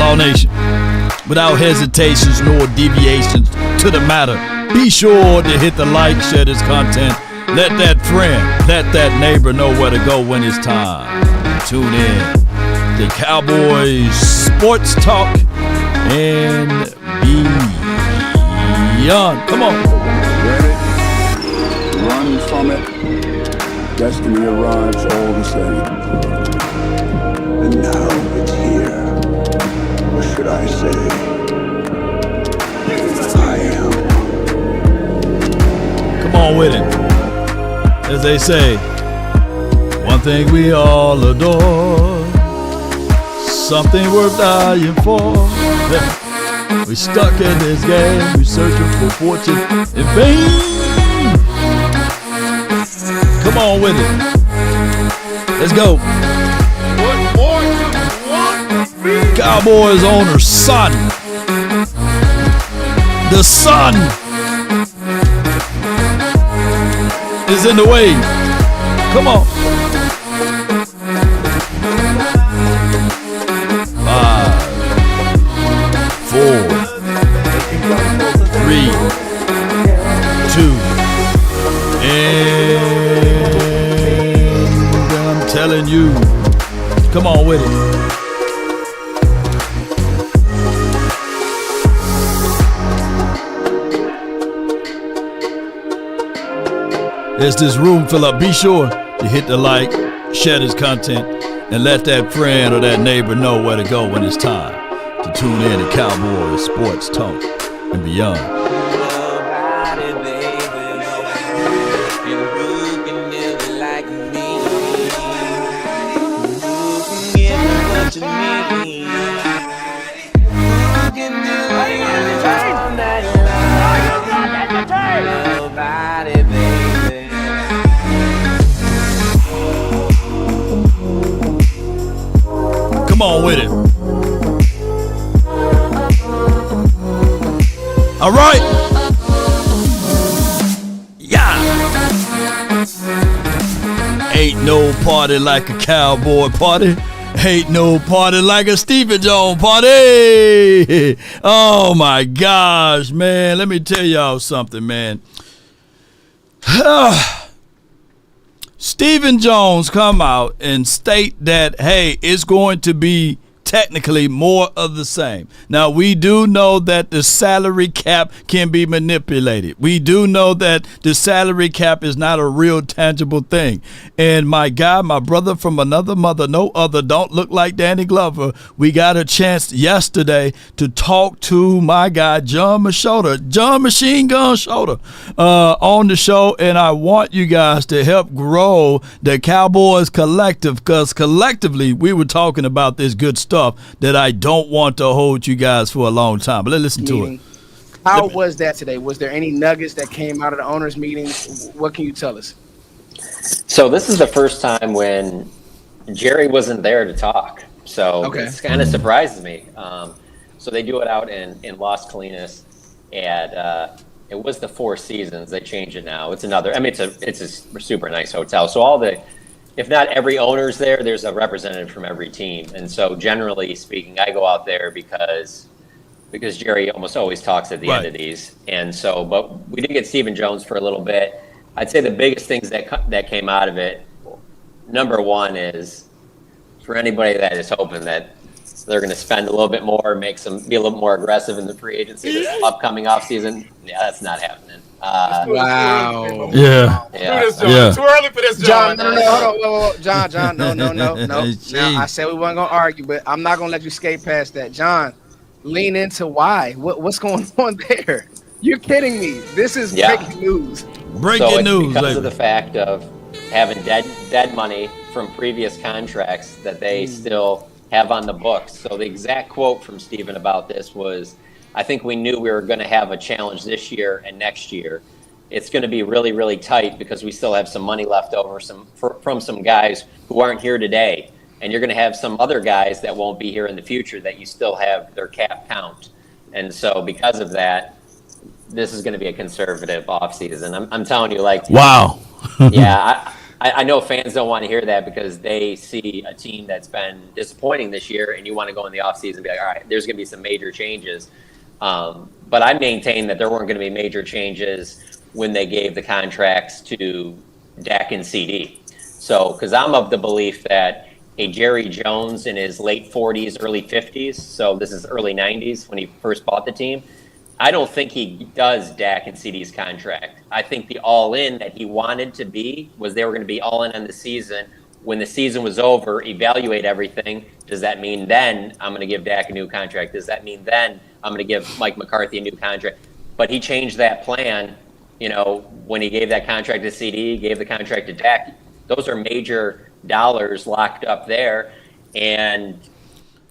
Law Nation, without hesitations nor deviations to the matter, be sure to hit the like, share this content. Let that friend, let that neighbor know where to go when it's time. Tune in to Cowboys Sports Talk and beyond. Come on. Ready? Run from it. Destiny arrives all the same. And now it's here. Or should I say, I am. Come on with it. As they say, one thing we all adore, something worth dying for. We stuck in this game, we searching for fortune in vain. Come on with it. Let's go. What more do you want from me? Cowboys owner, son. The sun is in the way. Come on. 5, 4, 3, 2, and I'm telling you, come on with it. As this room fill up, be sure to hit the like, share this content, and let that friend or that neighbor know where to go when it's time to tune in to Cowboys Sports Talk and beyond. Nobody, baby, and who can do it like me? Who can give me what you need? Who can do it all night long? Nobody, baby. Come on with it. All right. Yeah. Ain't no party like a cowboy party. Ain't no party like a Stephen Jones party. Oh my gosh, man. Let me tell y'all something, man. Stephen Jones come out and state that, hey, it's going to be technically more of the same. Now, we do know that the salary cap can be manipulated. We do know that the salary cap is not a real tangible thing. And my guy, my brother from another mother, no other, don't look like Danny Glover. We got a chance yesterday to talk to my guy, John Machine Gun Shoulder, on the show. And I want you guys to help grow the Cowboys collective, because collectively we were talking about this good stuff that I don't want to hold you guys for a long time. But let's listen to it. How was that today? Was there any nuggets that came out of the owners' meeting? What can you tell us? So this is the first time when Jerry wasn't there to talk. So This kind of surprises me. So they do it out in Las Colinas, and it was the Four Seasons. They changed it now. It's another. I mean, it's a super nice hotel. So if not every owner's there, there's a representative from every team. And so generally speaking, I go out there because Jerry almost always talks at the end of these. And so, but we did get Stephen Jones for a little bit. I'd say the biggest things that came out of it, number one is for anybody that is hoping that they're going to spend a little bit more, be a little more aggressive in the free agency this upcoming offseason. Yeah, that's not happening. Wow. Yeah. Too early for this, John. John, hold on. John, no. Now, I said we weren't going to argue, but I'm not going to let you skate past that. John, lean into why. What's going on there? You're kidding me. This is breaking news. Breaking news. Because of the fact of having dead money from previous contracts that they still have on the books. So the exact quote from Stephen about this was, I think we knew we were going to have a challenge this year and next year. It's going to be really, really tight because we still have some money left over from some guys who aren't here today. And you're going to have some other guys that won't be here in the future that you still have their cap count. And so because of that, this is going to be a conservative offseason. I'm telling you, wow. I know fans don't want to hear that because they see a team that's been disappointing this year, and you want to go in the offseason and be like, all right, there's going to be some major changes. But I maintain that there weren't going to be major changes when they gave the contracts to Dak and CD. So, because I'm of the belief that a Jerry Jones in his late 40s, early 50s, so this is early 90s when he first bought the team, I don't think he does Dak and CD's contract. I think the all-in that he wanted to be was they were going to be all-in on the season. When the season was over, evaluate everything. Does that mean then I'm going to give Dak a new contract? Does that mean then I'm going to give Mike McCarthy a new contract? But he changed that plan, when he gave that contract to CD, gave the contract to Dak. Those are major dollars locked up there. And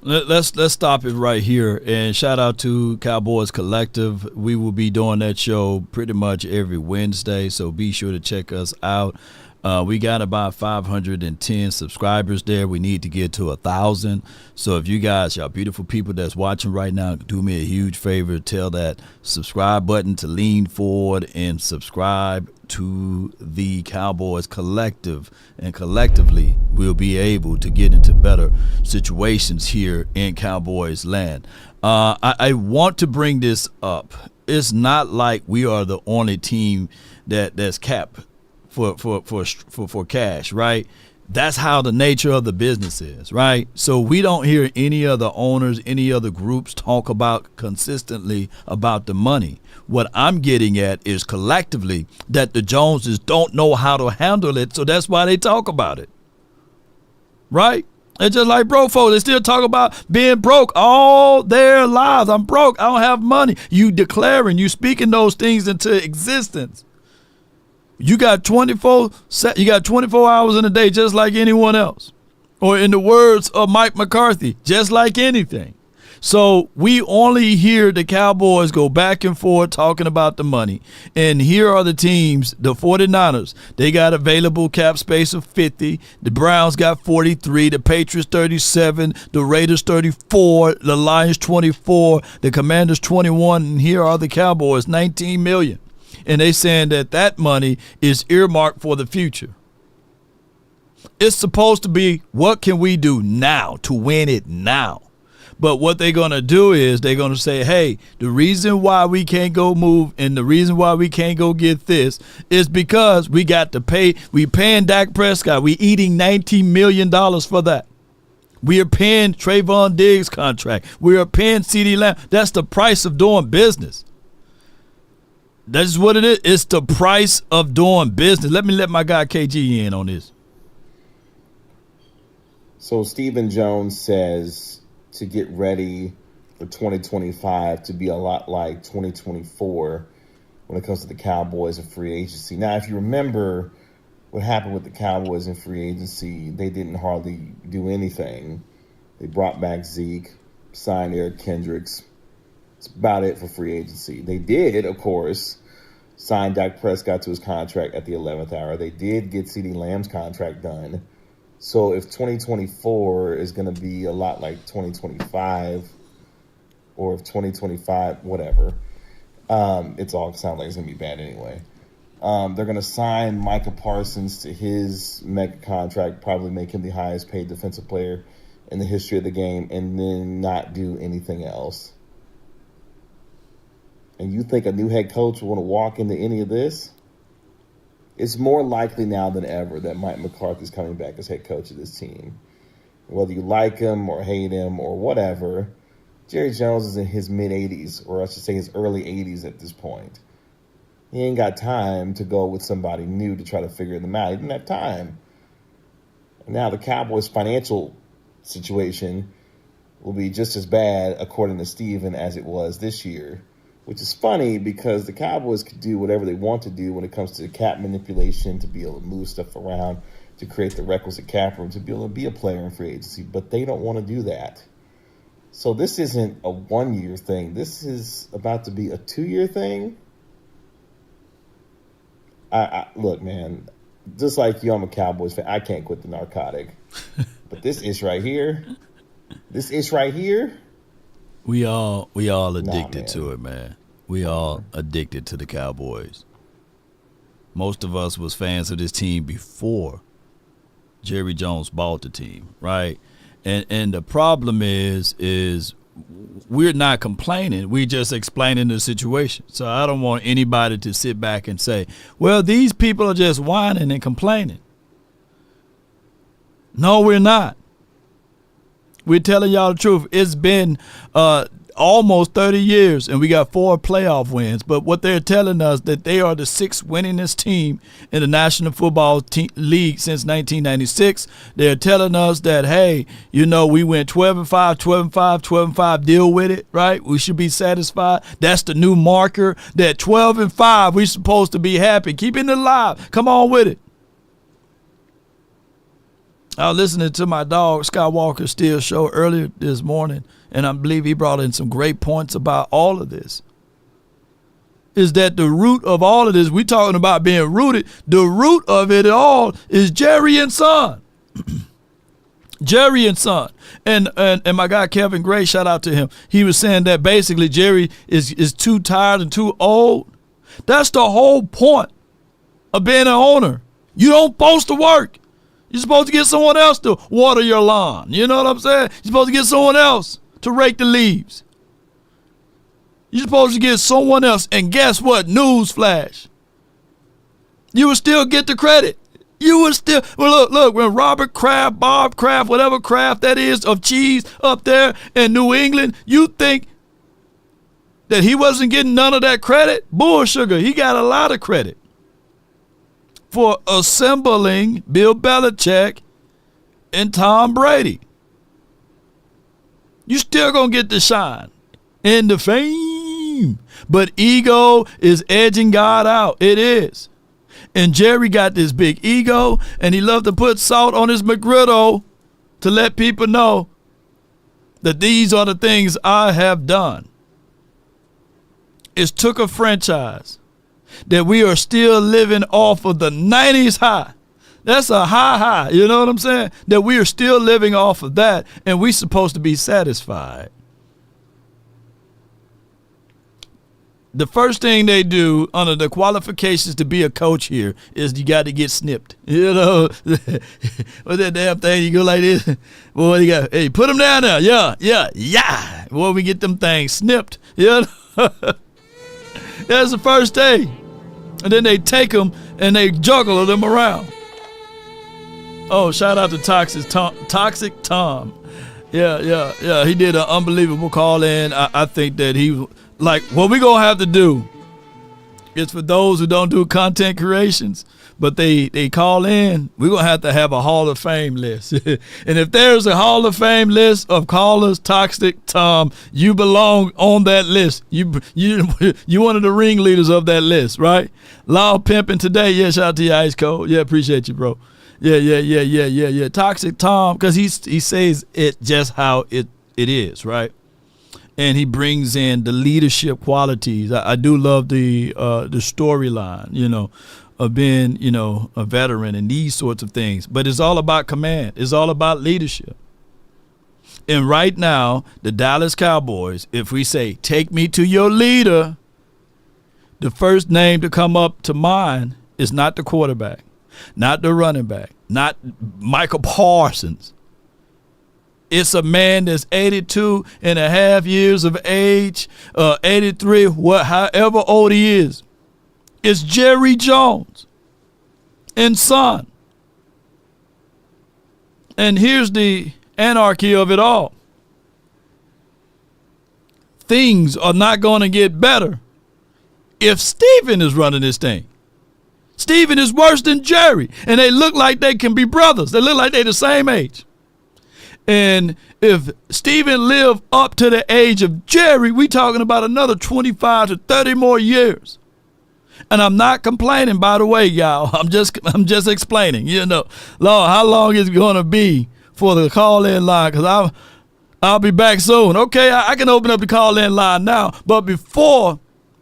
let's stop it right here, and shout out to Cowboys Collective. We will be doing that show pretty much every Wednesday, so be sure to check us out. We got about 510 subscribers there. We need to get to 1,000. So if you guys, y'all beautiful people that's watching right now, do me a huge favor. Tell that subscribe button to lean forward and subscribe to the Cowboys Collective. And collectively, we'll be able to get into better situations here in Cowboys land. I want to bring this up. It's not like we are the only team that's capped for cash, right? That's how the nature of the business is, right? So we don't hear any other owners, any other groups talk about consistently about the money. What I'm getting at is collectively that the Joneses don't know how to handle it, so that's why they talk about it, right? It's just like broke folks. They still talk about being broke all their lives. I'm broke. I don't have money. You declaring, you speaking those things into existence. You got 24 hours in a day just like anyone else. Or in the words of Mike McCarthy, just like anything. So we only hear the Cowboys go back and forth talking about the money. And here are the teams, the 49ers. They got available cap space of 50. The Browns got 43. The Patriots 37. The Raiders 34. The Lions 24. The Commanders 21. And here are the Cowboys, 19 million. And they saying that money is earmarked for the future. It's supposed to be, what can we do now to win it now? But what they're going to do is they're going to say, hey, the reason why we can't go move and the reason why we can't go get this is because we got to pay. We paying Dak Prescott. We eating $19 million for that. We are paying Trayvon Diggs' contract. We are paying CeeDee Lamb. That's the price of doing business. That's what it is. It's the price of doing business. Let me let my guy KG in on this. So Stephen Jones says to get ready for 2025 to be a lot like 2024 when it comes to the Cowboys and free agency. Now, if you remember what happened with the Cowboys and free agency, they didn't hardly do anything. They brought back Zeke, signed Eric Kendricks. That's about it for free agency. They did, of course, sign Dak Prescott to his contract at the 11th hour. They did get CeeDee Lamb's contract done. So if 2024 is going to be a lot like 2025, or if 2025, whatever, it's all sound like it's going to be bad anyway. They're going to sign Micah Parsons to his mega contract, probably make him the highest paid defensive player in the history of the game, and then not do anything else. And you think a new head coach will want to walk into any of this? It's more likely now than ever that Mike McCarthy's coming back as head coach of this team. Whether you like him or hate him or whatever, Jerry Jones is in his mid-80s, or I should say his early 80s at this point. He ain't got time to go with somebody new to try to figure them out. He didn't have time. And now the Cowboys' financial situation will be just as bad, according to Steven, as it was this year. Which is funny because the Cowboys could do whatever they want to do when it comes to cap manipulation, to be able to move stuff around, to create the requisite cap room, to be able to be a player in free agency. But they don't want to do that. So this isn't a 1-year thing. This is about to be a 2-year thing. Look, man, just like you, I'm a Cowboys fan. I can't quit the narcotic. But this ish right here, we all addicted to it, man. We all addicted to the Cowboys. most of us was fans of this team before Jerry Jones bought the team, right? And the problem is we're not complaining. We're just explaining the situation. So I don't want anybody to sit back and say, well, these people are just whining and complaining. No, we're not. We're telling y'all the truth. It's been almost 30 years, and we got 4 playoff wins. But what they're telling us that they are the 6th winningest team in the National Football League since 1996. They're telling us that, hey, you know, we went 12-5, 12-5, 12-5. Deal with it, right? We should be satisfied. That's the new marker. That 12-5, we're supposed to be happy. Keeping it alive. Come on with it. I was listening to my dog Skywalker Steele show earlier this morning, and I believe he brought in some great points about all of this. Is that the root of all of this? We're talking about being rooted. The root of it all is Jerry and Son. Jerry and Son. And my guy Kevin Gray, shout out to him. He was saying that basically Jerry is too tired and too old. That's the whole point of being an owner. You don't supposed to work. You're supposed to get someone else to water your lawn. You know what I'm saying? You're supposed to get someone else to rake the leaves. You're supposed to get someone else. And guess what? Newsflash. You will still get the credit. You will still, well, look, when Robert Kraft, Bob Kraft, whatever Kraft that is of cheese up there in New England, you think that he wasn't getting none of that credit? Bull sugar. He got a lot of credit for assembling Bill Belichick and Tom Brady. You still gonna get the shine and the fame, but ego is edging God out. It is. And Jerry got this big ego, and he loved to put salt on his McGriddle to let people know that these are the things I have done. It's took a franchise that we are still living off of the 90s high. That's a high, you know what I'm saying? That we are still living off of that, and we're supposed to be satisfied. The first thing they do under the qualifications to be a coach here is you got to get snipped. You know, what's that damn thing? You go like this. Boy, you got, hey, put them down there. Yeah. Boy, we get them things snipped. You know? That's the first thing. And then they take them and they juggle them around. Oh, shout out to Toxic Tom. Yeah. He did an unbelievable call in. I think that he, like, what we're going to have to do is for those who don't do content creations, but they call in, we're going to have a Hall of Fame list. And if there's a Hall of Fame list of callers, Toxic Tom, you belong on that list. You one of the ringleaders of that list, right? Law Pimping today. Yeah, shout out to you, Ice Cold. Yeah, appreciate you, bro. Yeah. Toxic Tom, because he says it just how it is, right? And he brings in the leadership qualities. I do love the storyline, you know, of being, you know, a veteran and these sorts of things. But it's all about command. It's all about leadership. And right now, the Dallas Cowboys, if we say, take me to your leader, the first name to come up to mind is not the quarterback, not the running back, not Michael Parsons. It's a man that's 82 and a half years of age, 83, however old he is. It's Jerry Jones and Son. And here's the anarchy of it all. Things are not going to get better if Steven is running this thing. Steven is worse than Jerry, and they look like they can be brothers. They look like they're the same age. And if Steven lived up to the age of Jerry, we talking about another 25 to 30 more years. And I'm not complaining, by the way, y'all. I'm just explaining. You know, Lord, how long is it going to be for the call-in line? Because I'll be back soon. Okay, I can open up the call-in line now. But before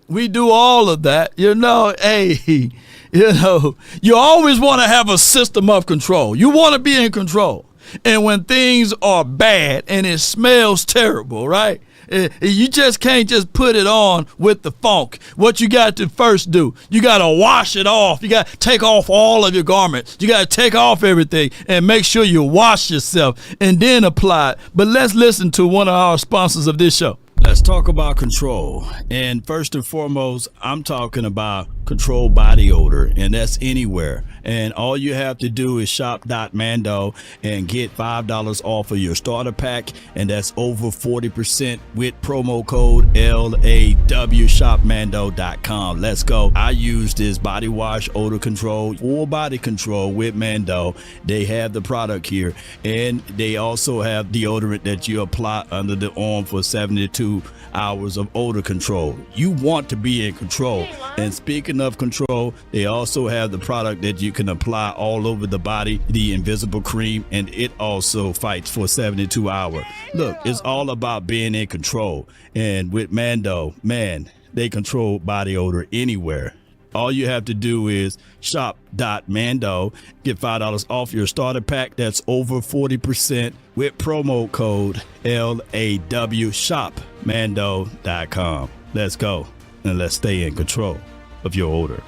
we do all of that, you know, hey, you know, you always want to have a system of control. You want to be in control. And when things are bad and it smells terrible, right? You just can't just put it on with the funk. What you got to first do, you got to wash it off. You got to take off all of your garments. You got to take off everything and make sure you wash yourself and then apply it. But let's listen to one of our sponsors of this show. Let's talk about control. And first and foremost, I'm talking about control body odor, and that's anywhere. And all you have to do is shop.mando and get $5 off of your starter pack, and that's over 40% with promo code LAW, shopmando.com. Let's go. I use this body wash odor control, full body control with Mando. They have the product here, and they also have deodorant that you apply under the arm for 72 hours of odor control. You want to be in control. And speaking of control, they also have the product that you can apply all over the body, the invisible cream, and it also fights for 72 hours. Look, it's all about being in control. And with Mando, man, they control body odor anywhere. All you have to do is shop.mando, get $5 off your starter pack. That's over 40% with promo code LAW, shopmando.com. Let's go and let's stay in control of your odor.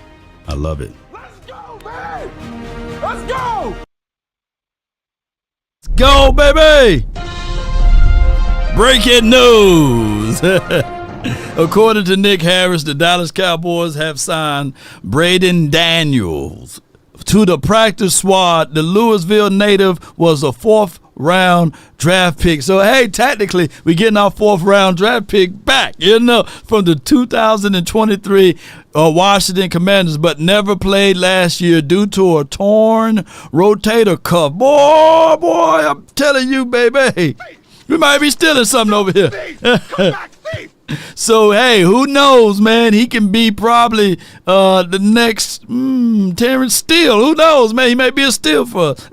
I love it. Let's go, man! Let's go! Let's go, baby! Breaking news! According to Nick Harris, the Dallas Cowboys have signed Braden Daniels to the practice squad. The Louisville native was a fourth-round draft pick. So, hey, technically, we're getting our fourth-round draft pick back, from the 2023 Washington Commanders, but never played last year due to a torn rotator cuff. Boy, I'm telling you, baby, we might be stealing something over here. Come back, Steve! So, hey, who knows, man? He can be probably the next Terrence Steele. Who knows, man? He may be a steal for us.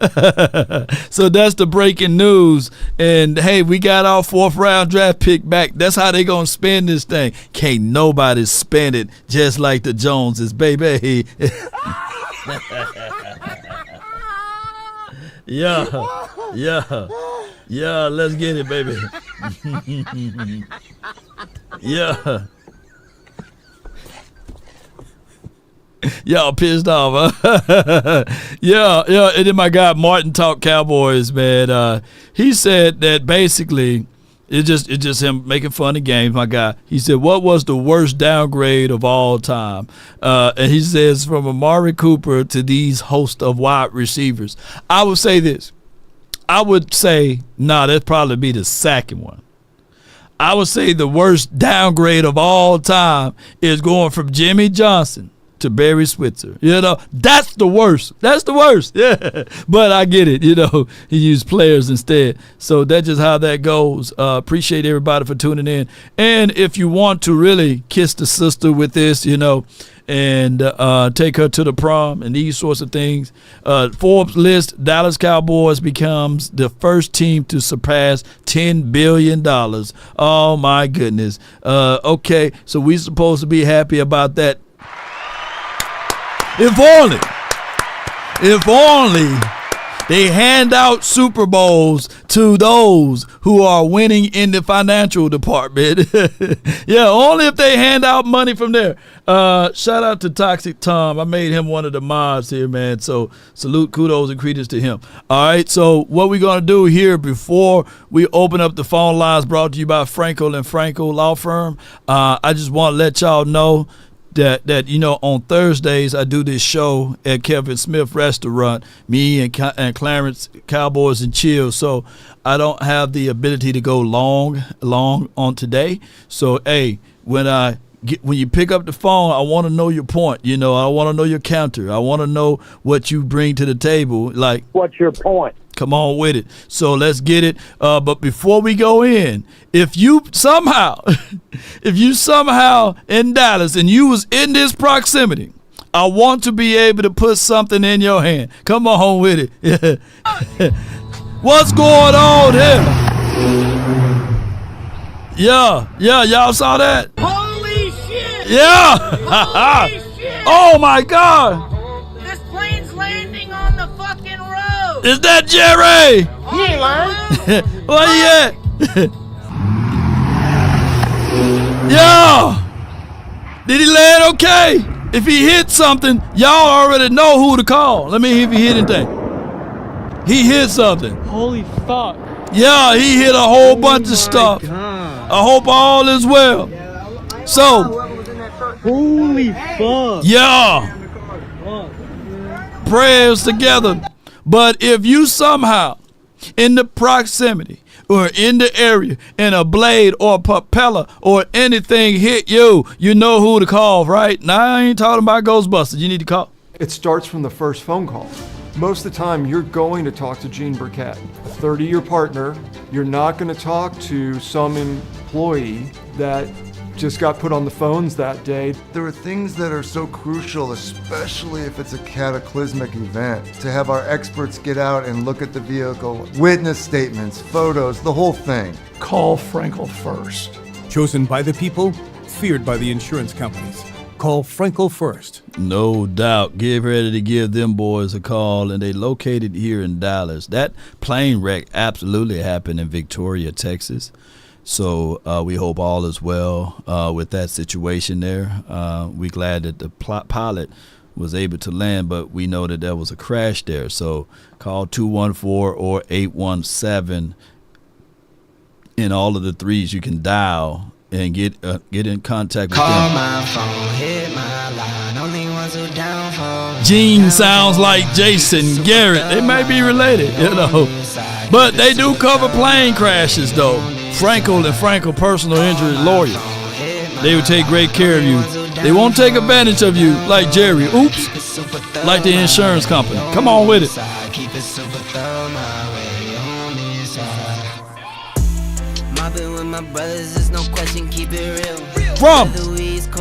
So that's the breaking news. And, hey, we got our fourth-round draft pick back. That's how they going to spend this thing. Can't nobody spend it just like the Joneses, baby. Yeah, let's get it, baby. Yeah. Y'all pissed off, huh? Yeah. And then my guy Martin talked Cowboys, man. He said that basically it's just him making fun of games, my guy. He said, what was the worst downgrade of all time? And he says, from Amari Cooper to these host of wide receivers. I would say this. I would say, that'd probably be the second one. I would say the worst downgrade of all time is going from Jimmy Johnson to Barry Switzer. That's the worst. That's the worst. Yeah. But I get it. He used players instead. So that's just how that goes. Appreciate everybody for tuning in. And if you want to really kiss the sister with this, and take her to the prom and these sorts of things. Forbes list, Dallas Cowboys becomes the first team to surpass $10 billion. Oh, my goodness. Okay, so we're supposed to be happy about that. If only they hand out Super Bowls to those who are winning in the financial department. Yeah, only if they hand out money from there. Shout out to Toxic Tom. I made him one of the mods here, man. So salute, kudos, and credence to him. All right, so what we're going to do here before we open up the phone lines brought to you by Frenkel and Frenkel Law Firm, I just want to let y'all know that on Thursdays I do this show at Kevin Smith Restaurant, me and Clarence Cowboys and Chill. So I don't have the ability to go long on today. So hey, when you pick up the phone, I want to know your point. I want to know your counter. I want to know what you bring to the table. Like, what's your point? Come on with it. So let's get it. But before we go in, if you somehow in Dallas and you was in this proximity, I want to be able to put something in your hand. Come on with it. What's going on here? Yeah, y'all saw that? Holy shit! Yeah! Holy shit! Oh my God! This plane's landing on the fucking road! Is that Jerry? He ain't lying. Where you at? Yeah. Did he land okay? If he hit something, y'all already know who to call. Let me hear if he hit anything. He hit something. Holy fuck. Yeah, he hit a whole bunch of stuff. God. I hope all is well. So, Holy fuck. yeah. Prayers together. But if you somehow in the proximity or in the area and a blade or a propeller or anything hit you, you know who to call, right? Now, I ain't talking about Ghostbusters. You need to call. It starts from the first phone call. Most of the time, you're going to talk to Gene Burkett, a 30-year partner. You're not going to talk to some employee that just got put on the phones that day. There are things that are so crucial, especially if it's a cataclysmic event, to have our experts get out and look at the vehicle, witness statements, photos, the whole thing. Call Frenkel first. Chosen by the people, feared by the insurance companies. Call Frenkel first. No doubt. Get ready to give them boys a call, and they located here in Dallas. That plane wreck absolutely happened in Victoria, Texas. So we hope all is well with that situation there. We're glad that the pilot was able to land, but we know that there was a crash there. So call 214 or 817. In all of the threes you can dial and get in contact with them. My phone, hit my line, only ones who down for. Gene sounds like Jason Garrett. They may be related, you know. But they do cover plane crashes, though. Frenkel and Frenkel personal injury lawyers. They will take great care of you. They won't take advantage of you like Jerry. Oops. Like the insurance company. Come on with it. From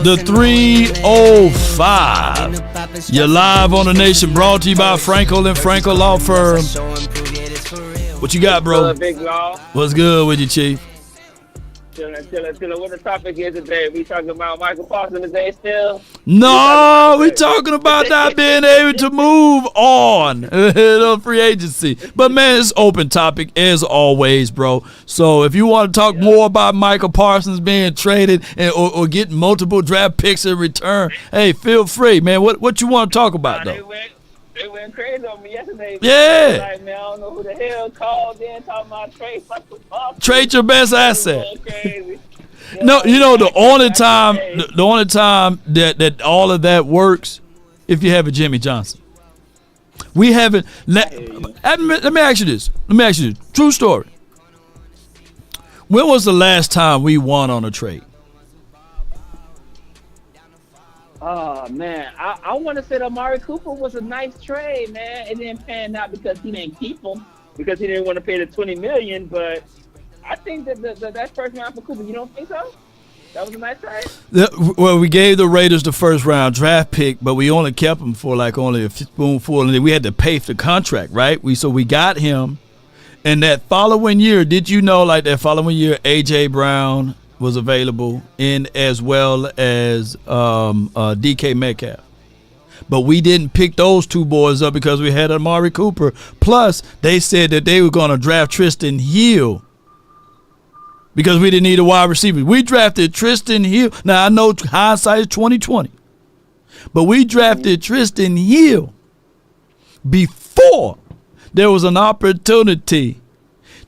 the 305, you're live on the Nation, brought to you by Frenkel and Frenkel Law Firm. What you got, bro? Big Law. What's good with you, Chief? Chilling. What the topic is today? We talking about Michael Parsons today still? No, we're talking about not being able to move on the free agency. But, man, it's open topic as always, bro. So if you want to talk more about Michael Parsons being traded or getting multiple draft picks in return, hey, feel free, man. What you want to talk about, though? They went crazy on me yesterday. Yeah. Like, man, I don't know who the hell called in talking about trade. Trade your best asset. Crazy. No, you know the only time that all of that works if you have a Jimmy Johnson. We haven't. Let me ask you this. True story. When was the last time we won on a trade? Oh, man. I want to say that Amari Cooper was a nice trade, man. It didn't pan out because he didn't keep him, because he didn't want to pay the $20 million. But I think that that first round for Cooper, you don't think so? That was a nice trade? Well, we gave the Raiders the first round draft pick, but we only kept him for like only a spoonful, and then we had to pay for the contract, right? So we got him. And that following year, did you know, like that following year, A.J. Brown was available in as well as DK Metcalf. But we didn't pick those two boys up because we had Amari Cooper. Plus, they said that they were going to draft Tristan Hill because we didn't need a wide receiver. We drafted Tristan Hill. Now, I know hindsight is 20/20. But we drafted Tristan Hill before there was an opportunity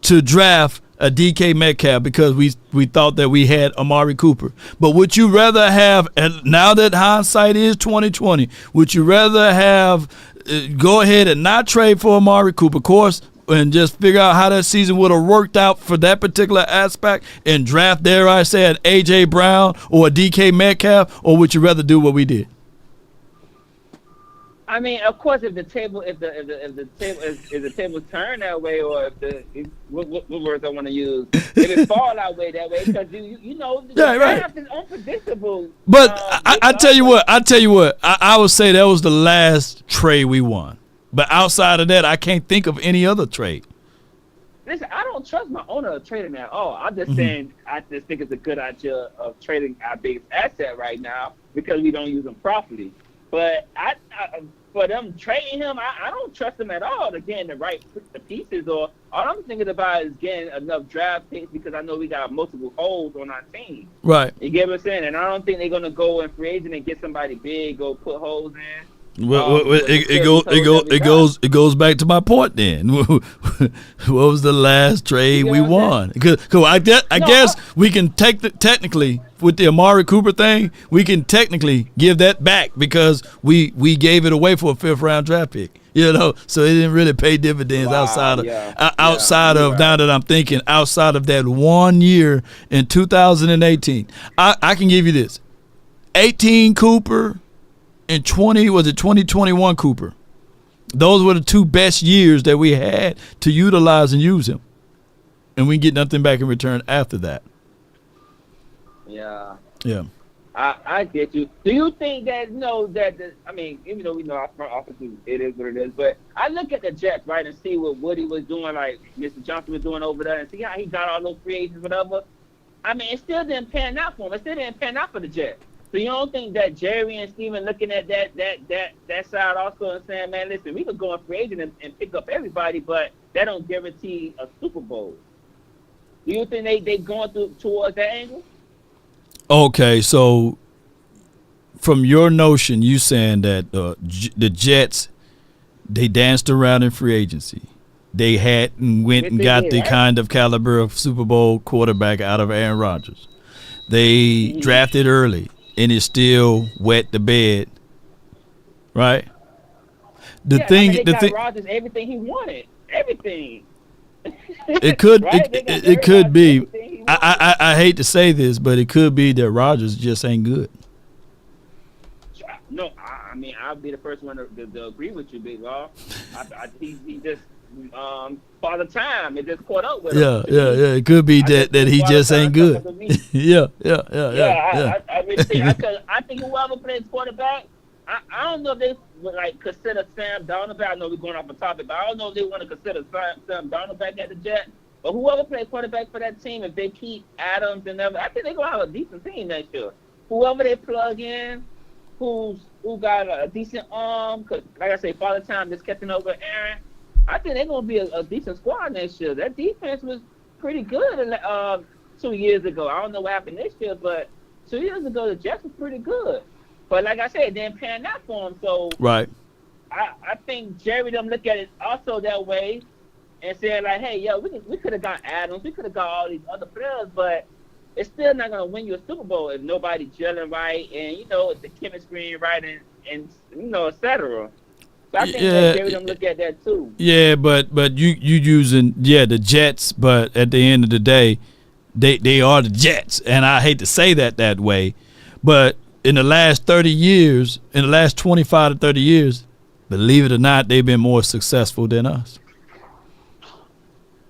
to draft a DK Metcalf because we thought that we had Amari Cooper. But would you rather have, and now that hindsight is 20/20, would you rather have go ahead and not trade for Amari Cooper, of course, and just figure out how that season would have worked out for that particular aspect and draft, dare I say, an A.J. Brown or a DK Metcalf, or would you rather do what we did? I mean, of course, if the table turned that way, or what words I want to use, if it fall that way, because you know the draft is unpredictable. But I tell you what, I would say that was the last trade we won. But outside of that, I can't think of any other trade. Listen, I don't trust my owner of trading at all. I'm just saying, I just think it's a good idea of trading our biggest asset right now because we don't use them properly. But for them trading him, I don't trust him at all to getting the pieces. Or all I'm thinking about is getting enough draft picks because I know we got multiple holes on our team. Right. You get what I'm saying? And I don't think they're gonna go in free agent and get somebody big, go put holes in. Well, it goes back to my point then. What was the last trade we won? Because I guess we can technically with the Amari Cooper thing, we can technically give that back because we gave it away for a 5th round draft pick. You know, so it didn't really pay dividends outside of now that I'm thinking outside of that 1 year in 2018. I can give you this: 18 Cooper. And 2021 Cooper. Those were the 2 best years that we had to utilize and use him. And we get nothing back in return after that. Yeah. Yeah. I get you. Do you think that, even though we know our front office, it is what it is, but I look at the Jets, right, and see what Woody was doing, like Mr. Johnson was doing over there, and see how he got all those free agents, whatever. I mean, it still didn't pan out for him. It still didn't pan out for the Jets. So you don't think that Jerry and Steven looking at that side also and saying, man, listen, we could go in free agent and pick up everybody, but that don't guarantee a Super Bowl. Do you think they going towards that angle? Okay, so from your notion, you saying that the Jets, they danced around in free agency. They went and got the kind of caliber of Super Bowl quarterback out of Aaron Rodgers. They drafted early. And it still wet the bed, right? They got Rodgers everything he wanted, everything. It could, right? it could be. I hate to say this, but it could be that Rodgers just ain't good. No, I mean I'll be the first one to agree with you, Big Law. He just Father Time, it just caught up with him. Yeah. It could be that he just ain't good. Yeah. I really think I think whoever plays quarterback, I don't know if they would consider Sam Darnold. I know we're going off the topic, but I don't know if they want to consider Sam Darnold back at the Jets. But whoever plays quarterback for that team, if they keep Adams and them, I think they're gonna have a decent team next year. Whoever they plug in, who got a decent arm, cause like I say, Father Time just catching over Aaron. I think they're going to be a decent squad next year. That defense was pretty good 2 years ago. I don't know what happened this year, but 2 years ago, the Jets were pretty good. But like I said, it didn't pan out for them. So right. I think Jerry them look at it also that way and say, like, hey, yo, we could have got Adams. We could have got all these other players, but it's still not going to win you a Super Bowl if nobody gelling right and, if the chemistry ain't right and et cetera. So I think that Jerry them look at that too. Yeah, but you using the Jets, but at the end of the day, they are the Jets, and I hate to say that way, but in the last 30 years, in the last 25 to 30 years, believe it or not, they've been more successful than us.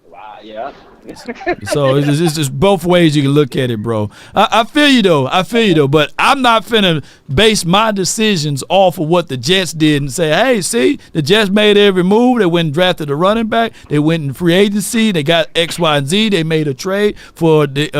Wow, yeah. So it's just both ways you can look at it, bro. I feel you though, but I'm not finna base my decisions off of what the Jets did and say, hey, see, the Jets made every move. They went and drafted a running back. They went in free agency. They got X, Y, and Z. They made a trade for the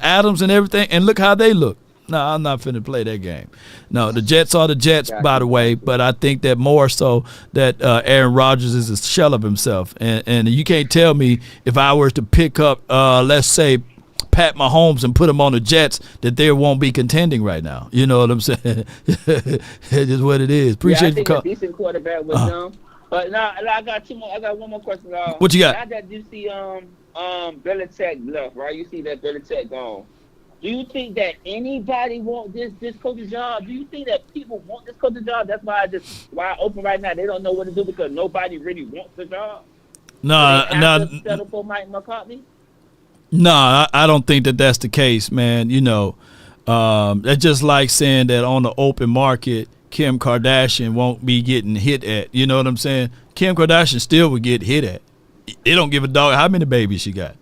Adams and everything, and look how they look. No, I'm not finna play that game. No, the Jets are the Jets, by the way, but I think that more so that Aaron Rodgers is a shell of himself. And you can't tell me if I were to pick up, let's say, Pat Mahomes and put him on the Jets that they won't be contending right now. You know what I'm saying? It's just what it is. Appreciate you for coming. A decent quarterback with them. But now I got two more. I got one more question. What you got? Now that you see Belichick left, right? You see that Belichick gone. Do you think that anybody want this coaching job? Do you think that people want this coaching job? That's why I open right now. They don't know what to do because nobody really wants the job. No. Settle for Mike McCartney? No, I don't think that that's the case, man. That's just like saying that on the open market, Kim Kardashian won't be getting hit at. You know what I'm saying? Kim Kardashian still would get hit at. They don't give a dog how many babies she got.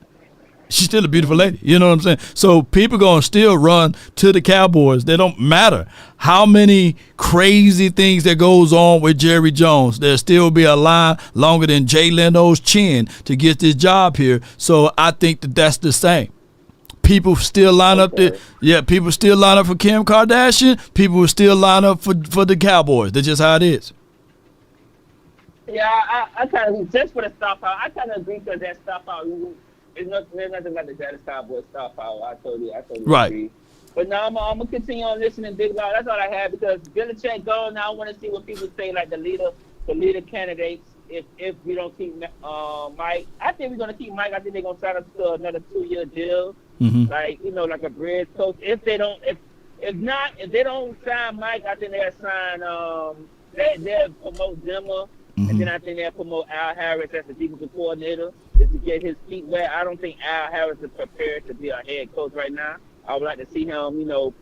She's still a beautiful lady. You know what I'm saying? So people going to still run to the Cowboys. They don't matter how many crazy things that goes on with Jerry Jones. There'll still be a line longer than Jay Leno's chin to get this job here. So I think that that's the same. People still line up people still line up for Kim Kardashian. People will still line up for the Cowboys. That's just how it is. Yeah, I kind of just for the star power. I kind of agree because that star power. There's nothing like the Dallas Cowboys star power. I totally Right. agree. But now I'm gonna continue on listening, Big Law. That's all I have because Belichick gone. Now I want to see what people say, like the leader candidates. If we don't keep Mike, I think we're gonna keep Mike. I think they're gonna sign up to another 2-year deal, like like a bridge coach. If they don't sign Mike, I think they'll sign they'll promote Zimmer. And then I think they'll promote Al Harris as the defensive coordinator just to get his feet wet. I don't think Al Harris is prepared to be a head coach right now. I would like to see him, build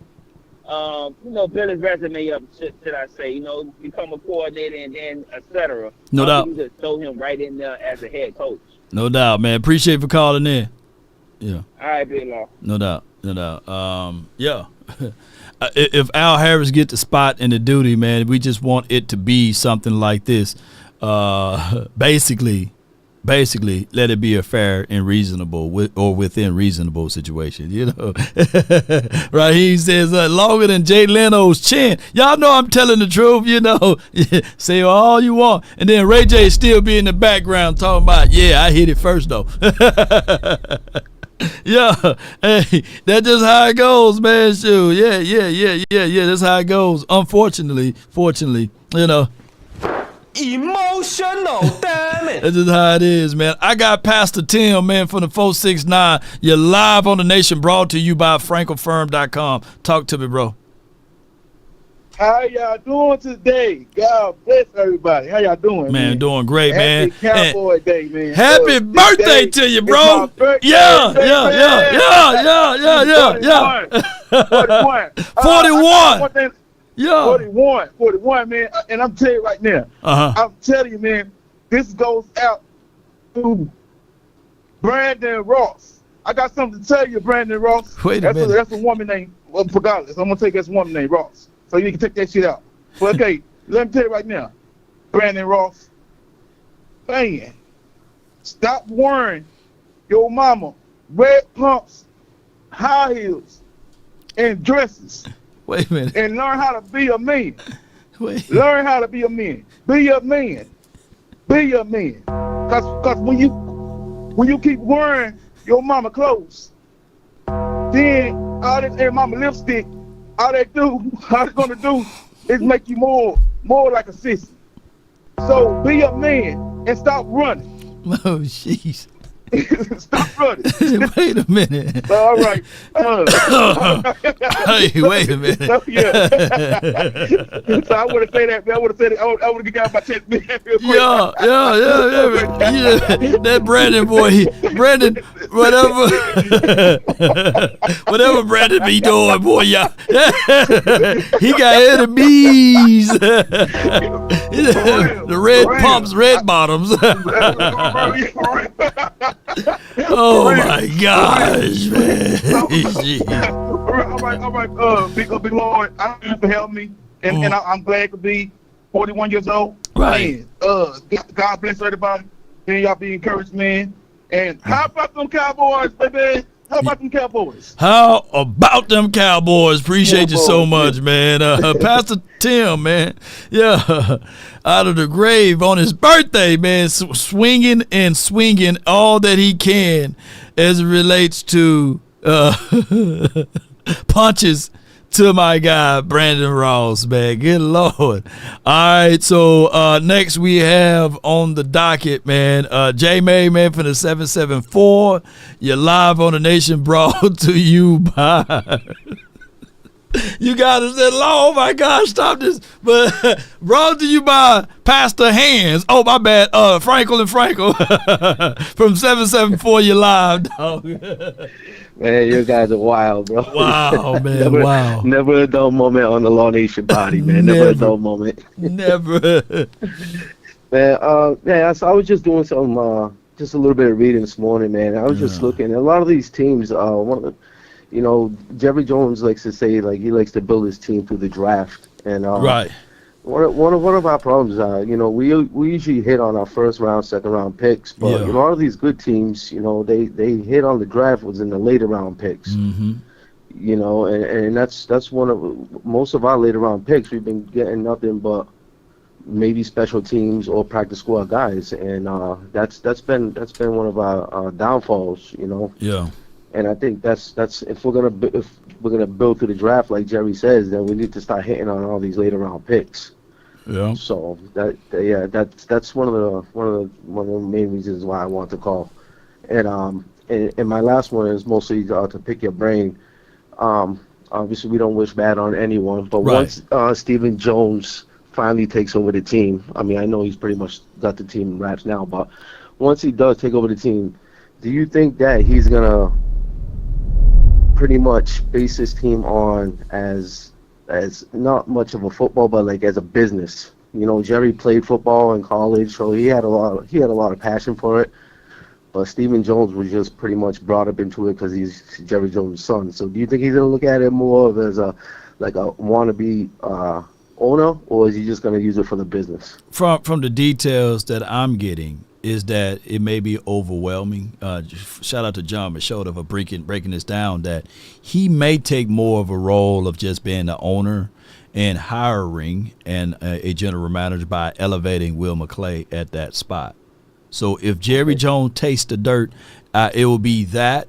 his resume up, should I say, become a coordinator and then et cetera. No doubt. You just throw him right in there as a head coach. No doubt, man. Appreciate you for calling in. Yeah. All right, Big Law. No doubt. Yeah. If Al Harris get the spot and the duty, man, we just want it to be something like this. Basically, let it be a fair and reasonable or within reasonable situation, Right? He says longer than Jay Leno's chin. Y'all know I'm telling the truth, Say all you want. And then Ray J still be in the background talking about, I hit it first, though. Yeah, hey, that's just how it goes, man. Shoot, yeah. That's how it goes. Unfortunately, fortunately, Emotional, damn it. That's just how it is, man. I got Pastor Tim, man, from the 469. You're live on the Nation, brought to you by FrenkelFirm.com. Talk to me, bro. How y'all doing today? God bless everybody. How y'all doing, man? Doing great, man. Happy Cowboy Day, man. Happy birthday to you, bro. Yeah. 41. Yeah. 41, man. And I'm telling you right now, I'm telling you, man, this goes out to Brandon Ross. I got something to tell you, Brandon Ross. Wait a minute. That's a woman named, regardless, I'm going to take this woman named Ross. So you can take that shit out. But okay, let me tell you right now, Brandon Ross, man, stop wearing your mama red pumps, high heels, and dresses. Wait a minute. And learn how to be a man. Learn how to be a man. Be a man. Be a man. Cause when you keep wearing your mama clothes, then all this Air Mama lipstick, all they're gonna do is make you more like a sissy. So be a man and stop running. Oh, jeez. Stop running. Wait a minute. All right. Hey, wait a minute. So, yeah. So I want to say that, man. I want to get out my chest, man. Yeah. That Brandon boy, Brandon, whatever Brandon be doing, boy, yeah. He got enemies. The red pumps, red bottoms. Oh my gosh, man. All right, big Lord, I don't have to help me, and I'm glad to be 41 years old. Right. Man, God bless everybody, and y'all be encouraged, man. And how about them Cowboys, baby? How about them Cowboys? How about them Cowboys? Appreciate you so much, man. Pastor Tim, man. Yeah. Out of the grave on his birthday, man. Swinging and swinging all that he can as it relates to punches to my guy, Brandon Ross, man. Good Lord. All right, so next we have on the docket, man, J May, man, from the 774. You're live on the Nation, brought to you by... You guys said, oh my gosh, stop this. But brought to you by Pastor Hands. Oh, my bad. Frenkel and Frenkel from 774. You're live, dog. Man, you guys are wild, bro. Wow, man. Wow. Never a dull moment on the Law Nation body, man. Never a dull moment. Never. Man, so I was just doing some, just a little bit of reading this morning, man. I was just looking. A lot of these teams, Jerry Jones likes to say, like, he likes to build his team through the draft. And right. One of our problems, we usually hit on our first round, second round picks, but a lot of these good teams, they hit on the draft was in the later round picks. Mm-hmm. And that's one of most of our later round picks. We've been getting nothing but maybe special teams or practice squad guys, and that's been one of our downfalls, you know. Yeah. And I think that's if we're gonna build through the draft like Jerry says, then we need to start hitting on all these later round picks. Yeah. So that's one of the main reasons why I want to call. And my last one is mostly to pick your brain. Obviously, we don't wish bad on anyone, but once Stephen Jones finally takes over the team, I mean, I know he's pretty much got the team in wraps now, but once he does take over the team, do you think that he's gonna pretty much base his team on as not much of a football, but like as a business? You know, Jerry played football in college, so he had a lot of passion for it. But Stephen Jones was just pretty much brought up into it because he's Jerry Jones' son. So do you think he's gonna look at it more of as a wannabe owner, or is he just gonna use it for the business? From the details that I'm getting, is that it may be overwhelming. Shout out to John Machota for breaking this down, that he may take more of a role of just being the owner and hiring and a general manager by elevating Will McClay at that spot. So if Jerry Jones tastes the dirt, it will be that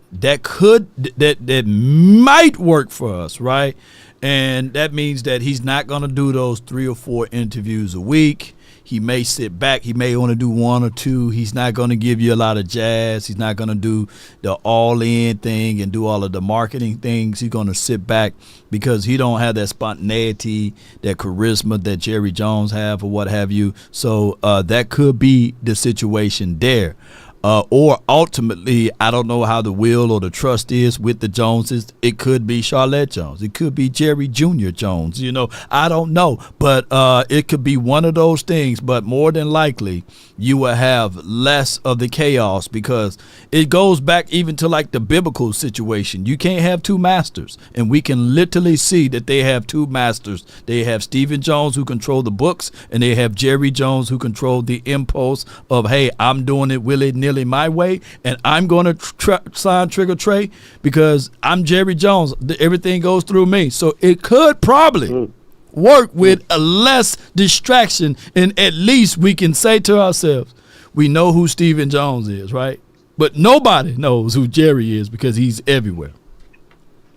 might work for us, right? And that means that he's not going to do those 3 or 4 interviews a week. He may sit back. He may want to do 1 or 2. He's not going to give you a lot of jazz. He's not going to do the all-in thing and do all of the marketing things. He's going to sit back because he don't have that spontaneity, that charisma that Jerry Jones have or what have you. So that could be the situation there. Or ultimately, I don't know how the will or the trust is with the Joneses. It could be Charlotte Jones. It could be Jerry Jr. Jones. You know, I don't know. But it could be one of those things. But more than likely, you will have less of the chaos because it goes back even to like the biblical situation. You can't have 2 masters. And we can literally see that they have 2 masters. They have Stephen Jones who control the books, and they have Jerry Jones who control the impulse of, hey, I'm doing it willy-nilly my way, and I'm going to sign Trigger Trey because I'm Jerry Jones. Everything goes through me. So it could probably work with a less distraction, and at least we can say to ourselves, we know who Stephen Jones is, right? But nobody knows who Jerry is because he's everywhere.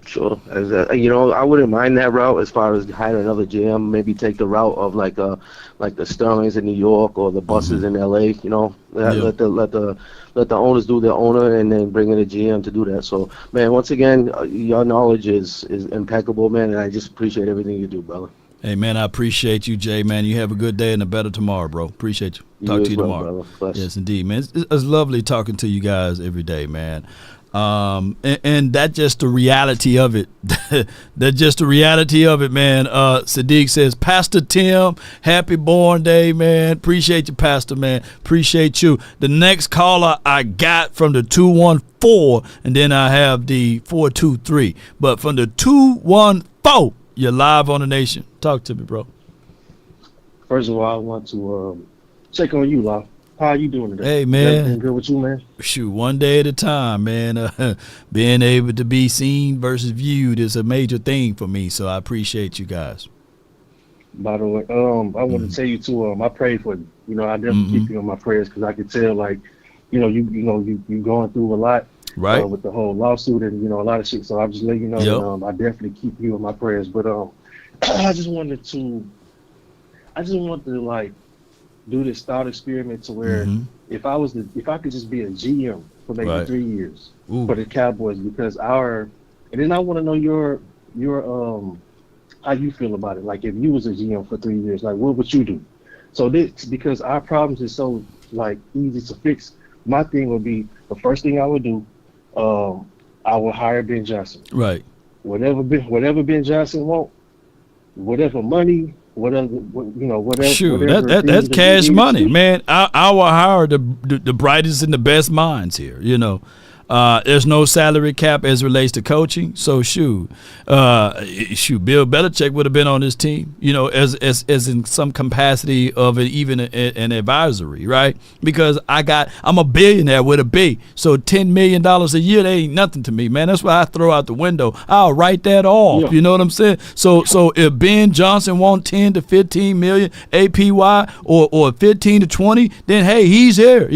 Sure. You know, I wouldn't mind that route as far as hiring another GM. Maybe take the route of like the Sterlings in New York or the Buses in LA. You know, let the owners do their owner, and then bring in a GM to do that. So, man, once again, your knowledge is impeccable, man, and I just appreciate everything you do, brother. Hey, man, I appreciate you, Jay, man. You have a good day and a better tomorrow, bro. Appreciate you. Talk to you tomorrow. Yes, indeed, man. It's lovely talking to you guys every day, man. And that's just the reality of it. That's just the reality of it, man. Sadiq says, Pastor Tim, happy born day, man. Appreciate you, Pastor, man. Appreciate you. The next caller I got from the 214, and then I have the 423. But from the 214, you're live on the nation. Talk to me, bro. First of all, I want to check on you, Law. How are you doing today? Hey, man. Everything good with you, man? Shoot, one day at a time, man. Being able to be seen versus viewed is a major thing for me, so I appreciate you guys. By the way, I want to tell you too. I pray for you. You know, I definitely keep you in my prayers because I can tell, like, you going through a lot, right? With the whole lawsuit and a lot of shit. So I'm just letting you know that I definitely keep you in my prayers. But I just want to like do this thought experiment to where if I could just be a GM for maybe 3 years for the Cowboys, because and then I want to know your how you feel about it. Like if you was a GM for 3 years, like what would you do? So this, because our problems is so like easy to fix, my thing would be the first thing I would do, I would hire Ben Johnson. Right. Whatever Ben Johnson want, whatever money, whatever. Sure, that's cash money, man. I will hire the brightest and the best minds here. There's no salary cap as relates to coaching. So shoot, Bill Belichick would have been on this team, as in some capacity of even an advisory, right? Because I'm a billionaire with a B. So $10 million a year, that ain't nothing to me, man. That's why I throw out the window. I'll write that off. Yeah. You know what I'm saying? So if Ben Johnson wants 10 to 15 million APY or 15 to 20, then hey, he's here.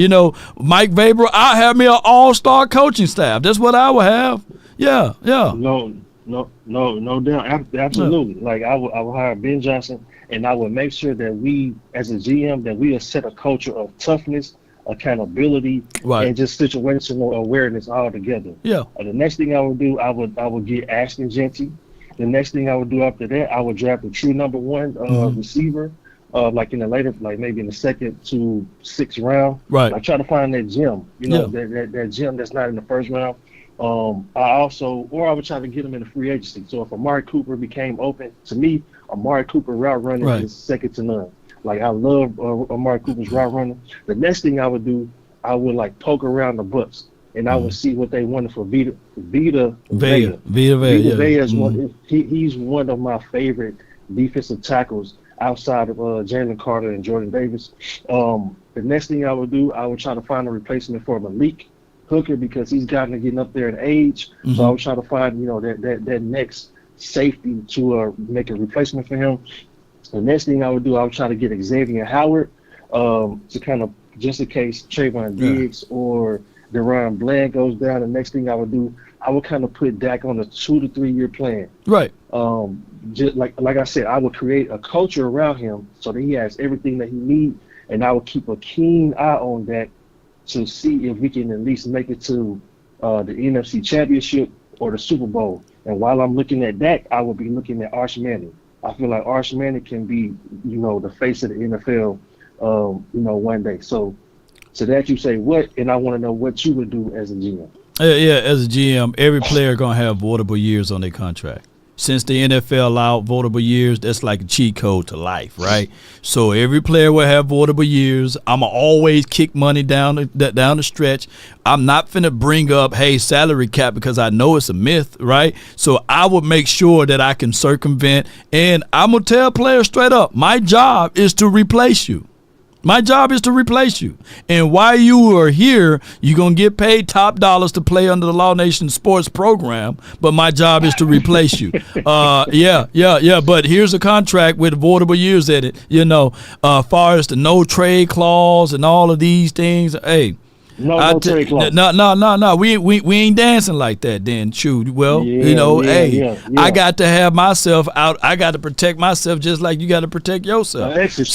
Mike Weber, I'll have me an all-star coaching staff. That's what I would have. Yeah. No doubt. Absolutely. Yeah. Like I would hire Ben Johnson, and I would make sure that we, as a GM, that we set a culture of toughness, accountability, and just situational awareness all together. Yeah. The next thing I would do, I would get Ashton Genty. The next thing I would do after that, I would draft a true number one receiver, like in the later, like maybe in the 2nd to 6th round. Right. I try to find that gem, that gem that's not in the 1st round. I would try to get him in a free agency. So if Amari Cooper became open, to me, Amari Cooper route running is second to none. Like I love Amari Cooper's route running. The next thing I would do, I would like poke around the Bucs, and I would see what they wanted for Vita Vea. Vita Vea is one. He's one of my favorite defensive tackles outside of Jalen Carter and Jordan Davis. The next thing I would do, I would try to find a replacement for Malik Hooker because he's gotten to getting up there in age. So I would try to find that next safety to make a replacement for him. The next thing I would do, I would try to get Xavier Howard to kind of, just in case Trayvon Diggs or Deron Bland goes down. The next thing I would do, I would kind of put Dak on a 2 to 3 year plan. Right. Just like I said, I would create a culture around him so that he has everything that he needs, and I would keep a keen eye on Dak to see if we can at least make it to the NFC Championship or the Super Bowl. And while I'm looking at Dak, I would be looking at Arch Manning. I feel like Arch Manning can be, the face of the NFL, one day. So that you say what, and I want to know what you would do as a GM. Yeah, as a GM, every player going to have votable years on their contract. Since the NFL allowed votable years, that's like a cheat code to life, right? So every player will have votable years. I'm going to always kick money down the stretch. I'm not finna bring up, hey, salary cap, because I know it's a myth, right? So I would make sure that I can circumvent, and I'm going to tell players straight up, my job is to replace you. My job is to replace you. And while you are here, you're going to get paid top dollars to play under the Law Nation sports program, but my job is to replace you. But here's a contract with avoidable years in it, far as the no trade clause and all of these things. Hey, No trade clause. No. We ain't dancing like that then, shoot. Well, I got to have myself out. I got to protect myself just like you got to protect yourself. Exit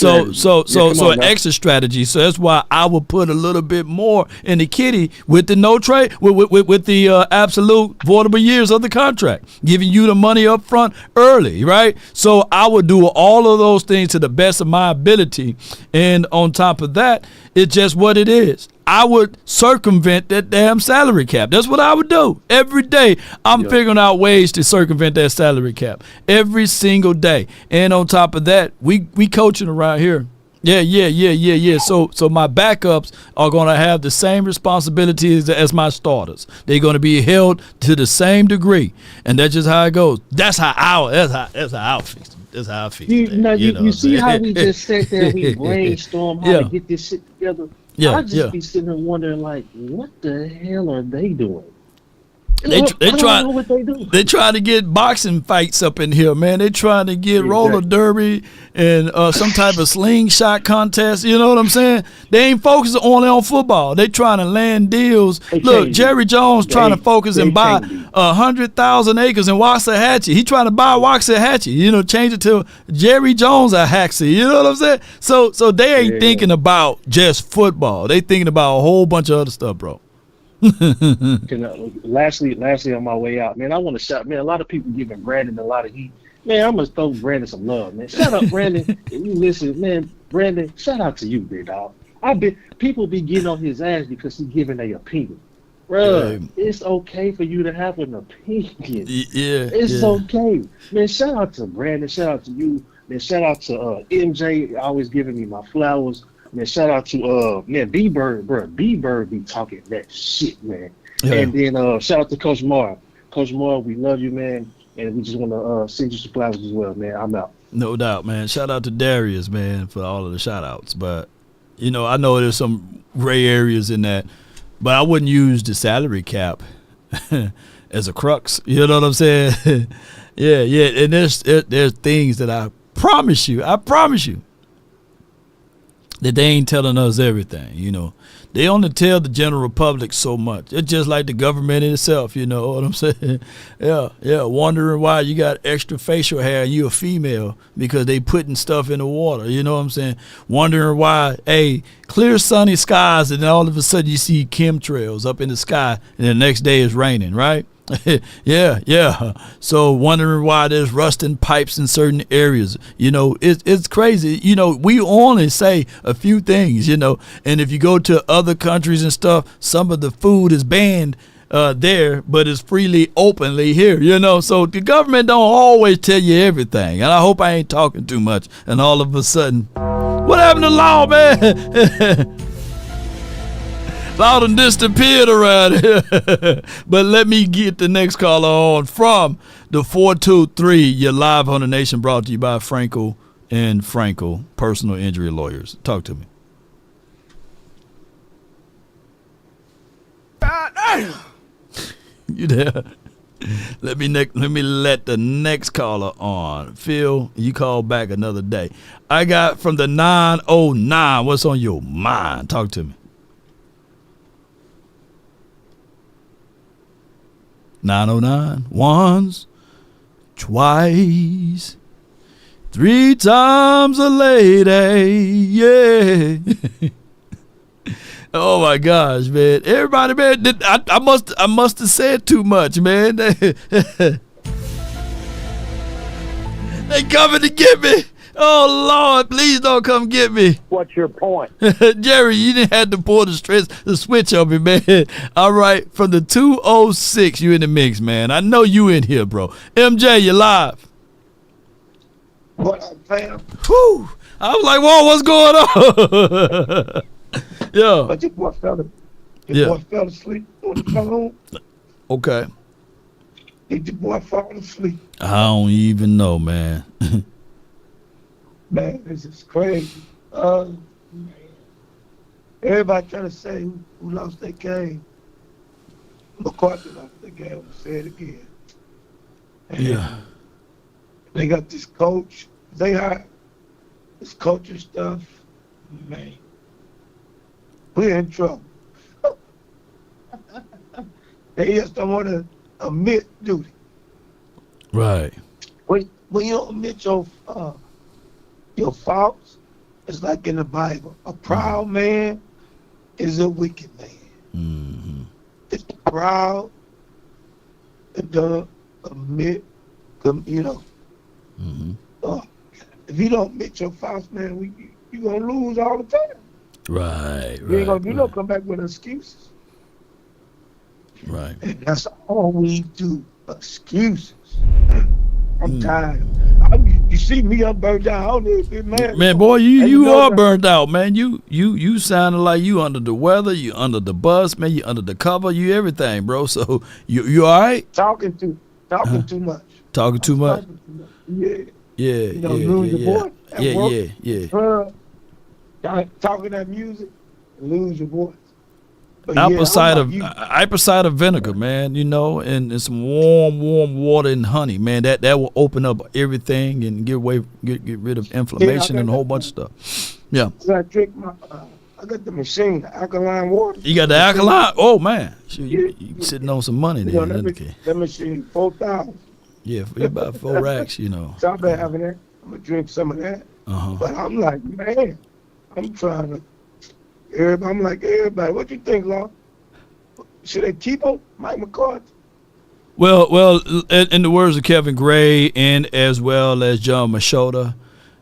strategy. So that's why I would put a little bit more in the kitty with the no trade, with the absolute voidable years of the contract, giving you the money up front early, right? So I would do all of those things to the best of my ability. And on top of that, it's just what it is. I would circumvent that damn salary cap. That's what I would do. Every day, I'm figuring out ways to circumvent that salary cap. Every single day. And on top of that, we coaching around here. Yeah. So my backups are going to have the same responsibilities as my starters. They're going to be held to the same degree. And that's just how it goes. That's how I fix it. That's how I fix it. You see how we just sat there, we brainstorm how to get this shit together. I just be sitting there wondering, like, what the hell are they doing? They trying to get boxing fights up in here, man. They trying to get roller derby and some type of slingshot contest. You know what I'm saying? They ain't focusing only on football. They trying to land deals. Look, Jerry Jones trying to focus and buy 100,000 acres in Waxahachie. He trying to buy Waxahachie. Change it to Jerry Jones Waxahachie. You know what I'm saying? So they ain't thinking about just football. They thinking about a whole bunch of other stuff, bro. Lastly, on my way out, man, I want to shout, man. A lot of people giving Brandon a lot of heat. Man, I'm gonna throw Brandon some love, man. Shout out, Brandon. If you listen, man, Brandon, shout out to you, big dog. People be getting on his ass because he giving their opinion. Bruh, it's okay for you to have an opinion. It's okay. Man, shout out to Brandon. Shout out to you. Man, shout out to MJ, always giving me my flowers. Man, shout out to man B Bird, bro. B Bird be talking that shit, man. Yeah. And then shout out to Coach Mar. Coach Mar, we love you, man. And we just want to send you some flowers as well, man. I'm out. No doubt, man. Shout out to Darius, man, for all of the shout outs. But, you know, I know there's some gray areas in that, but I wouldn't use the salary cap as a crux. You know what I'm saying? yeah. And there's things that I promise you, that they ain't telling us everything, you know. They only tell the general public so much. It's just like the government itself, you know what I'm saying? Yeah, wondering why you got extra facial hair and you a female because they putting stuff in the water, you know what I'm saying? Wondering why, hey, clear sunny skies and then all of a sudden you see chemtrails up in the sky and the next day it's raining, right? yeah. So wondering why there's rusting pipes in certain areas. You know, it's crazy. You know, we only say a few things, you know, and if you go to other countries and stuff, some of the food is banned there, but it's freely, openly here, you know. So the government don't always tell you everything. And I hope I ain't talking too much. And all of a sudden, what happened to law, man? Law done disappeared around here. But let me get the next caller on from the 423. You're live on the Nation, brought to you by Frenkel and Frenkel, personal injury lawyers. Talk to me. You there? Let me let the next caller on. Phil, you call back another day. I got from the 909. What's on your mind? Talk to me. 909, once, twice, 3 times a lady, yeah. Oh my gosh, man! Everybody, man, I must have said too much, man. They coming to get me. Oh, Lord, please don't come get me. What's your point? Jerry, you didn't have to pull the switch on me, man. All right, from the 206, you in the mix, man. I know you in here, bro. MJ, you live. What up, fam? Whew. I was like, whoa, what's going on? Yeah. But your boy fell asleep on the phone. Okay. Did your boy fall asleep? I don't even know, man. Man, this is crazy. Man. Everybody trying to say who lost that game. McCarthy lost that game. I'm going to say it again. Yeah. They got this coach. They hired this coaching stuff. Man, we're in trouble. They just don't want to admit duty. Right. When you don't admit your faults, it's like in the Bible. A proud man is a wicked man. Mm-hmm. It's proud and don't admit, you know. Mm-hmm. If you don't admit your faults, man, you're going to lose all the time. Right. You don't come back with excuses. Right. And that's all we do, excuses. I'm tired. You see me, I'm burned out. I don't even be mad. Man, boy, you are burned out, man. You sounding like you under the weather, you under the bus, man. You under the cover, you everything, bro. So you all right? Talking too much. Talking too much? Yeah. Yeah. You know, lose your voice at work. Yeah. Talking that music, lose your voice. Apple cider vinegar, man, you know, and some warm water and honey, man. That will open up everything and get rid of inflammation and a whole bunch of stuff. Yeah. I drink I got the machine, the alkaline water. You got the alkaline? Oh man, you sitting on some money there. That machine, 4,000. Yeah, about 4 racks, you know. So I've been having that. I'm gonna drink some of that. But I'm like, man, I'm trying to. I'm like, everybody, what you think, Law? Should they keep him, Mike McCarthy? Well, in the words of Kevin Gray and as well as John Machota,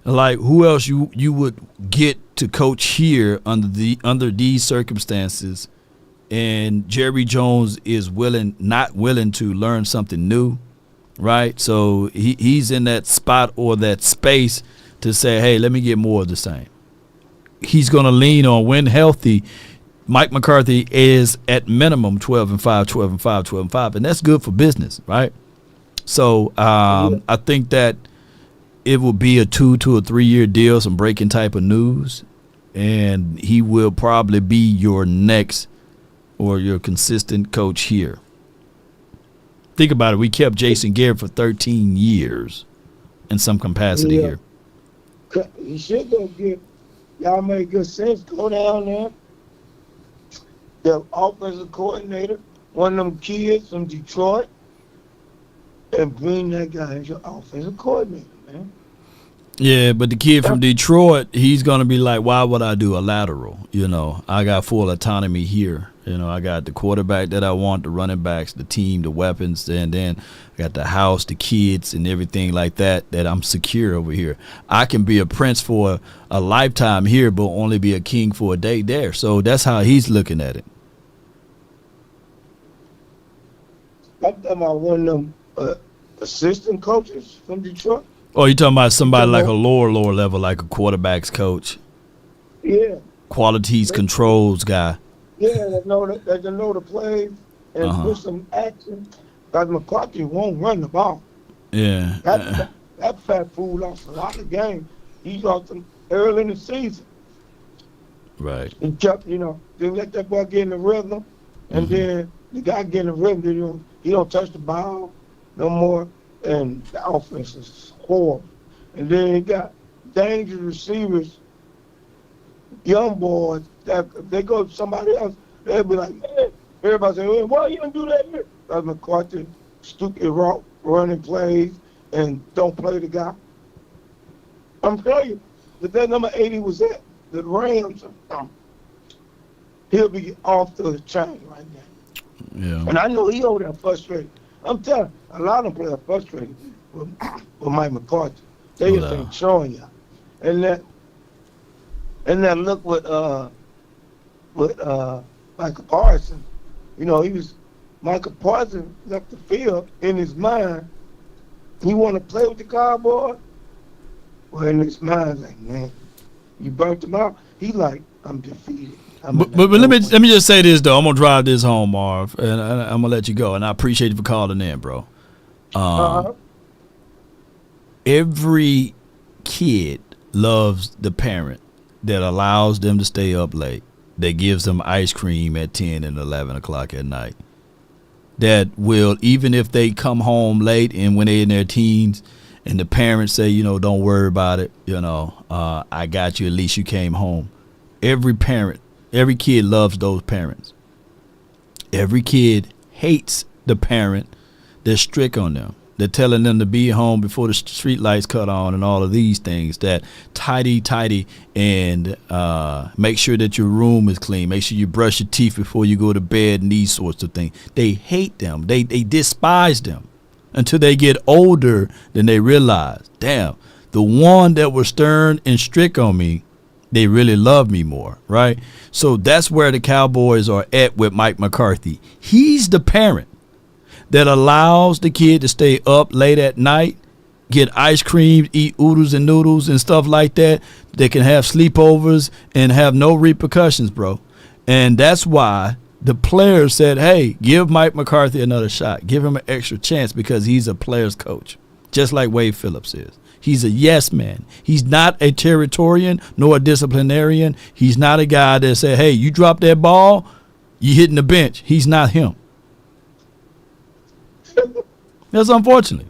like who else you would get to coach here under these circumstances, and Jerry Jones is not willing to learn something new, right? So he's in that spot or that space to say, hey, let me get more of the same. he's going to lean on when healthy. Mike McCarthy is at minimum 12-5, 12-5, 12-5, and that's good for business, right? So I think that it will be a 2 to 3 year deal, some breaking type of news, and he will probably be your next or your consistent coach here. Think about it. We kept Jason Garrett for 13 years in some capacity here. You should go get, y'all make good sense, go down there. The offensive coordinator, one of them kids from Detroit, and bring that guy as your offensive coordinator, man. Yeah, but the kid from Detroit, he's going to be like, why would I do a lateral? You know, I got full autonomy here. You know, I got the quarterback that I want, the running backs, the team, the weapons, and then I got the house, the kids, and everything like that I'm secure over here. I can be a prince for a lifetime here, but only be a king for a day there. So that's how he's looking at it. I'm talking about one of them assistant coaches from Detroit. Oh, you talking about somebody like a lower level, like a quarterback's coach? Yeah. Qualities controls guy. Yeah, that know the plays and put some action. Because McCarthy won't run the ball. Yeah. That fat fool lost a lot of games. He lost them early in the season. Right. He kept, they let that boy get in the rhythm, and then the guy get in the rhythm, he don't touch the ball no more, and the offense is horrible. And then he got dangerous receivers, young boys, that if they go to somebody else, they'll be like, man, everybody say, hey, why you don't do that here? Because McCarthy stupid running plays and don't play the guy. I'm telling you, if that number 80 was at the Rams, he'll be off the chain right now. Yeah. And I know he over there frustrated. I'm telling you, a lot of them players frustrated with Mike McCarthy. They just ain't showing you. And that look with Michael Parsons. Michael Parsons left the field in his mind. He want to play with the Cowboys. Well, in his mind, like, man, you burnt him out. He like, I'm defeated. But let me just say this though. I'm gonna drive this home, Marv, and I'm gonna let you go. And I appreciate you for calling in, bro. Every kid loves the parent that allows them to stay up late, that gives them ice cream at 10 and 11 o'clock at night, that will, even if they come home late and when they're in their teens and the parents say, don't worry about it, I got you, at least you came home. Every kid loves those parents. Every kid hates the parent that's strict on them. They're telling them to be home before the street lights cut on and all of these things, that tidy, and make sure that your room is clean. Make sure you brush your teeth before you go to bed and these sorts of things. They hate them. They despise them until they get older. Then they realize, damn, the one that was stern and strict on me, they really love me more, right? So that's where the Cowboys are at with Mike McCarthy. He's the parent that allows the kid to stay up late at night, get ice cream, eat oodles and noodles and stuff like that. They can have sleepovers and have no repercussions, bro. And that's why the players said, hey, give Mike McCarthy another shot. Give him an extra chance because he's a player's coach, just like Wade Phillips is. He's a yes man. He's not a Territorian nor a disciplinarian. He's not a guy that said, hey, you drop that ball, you hitting the bench. He's not him. That's unfortunate.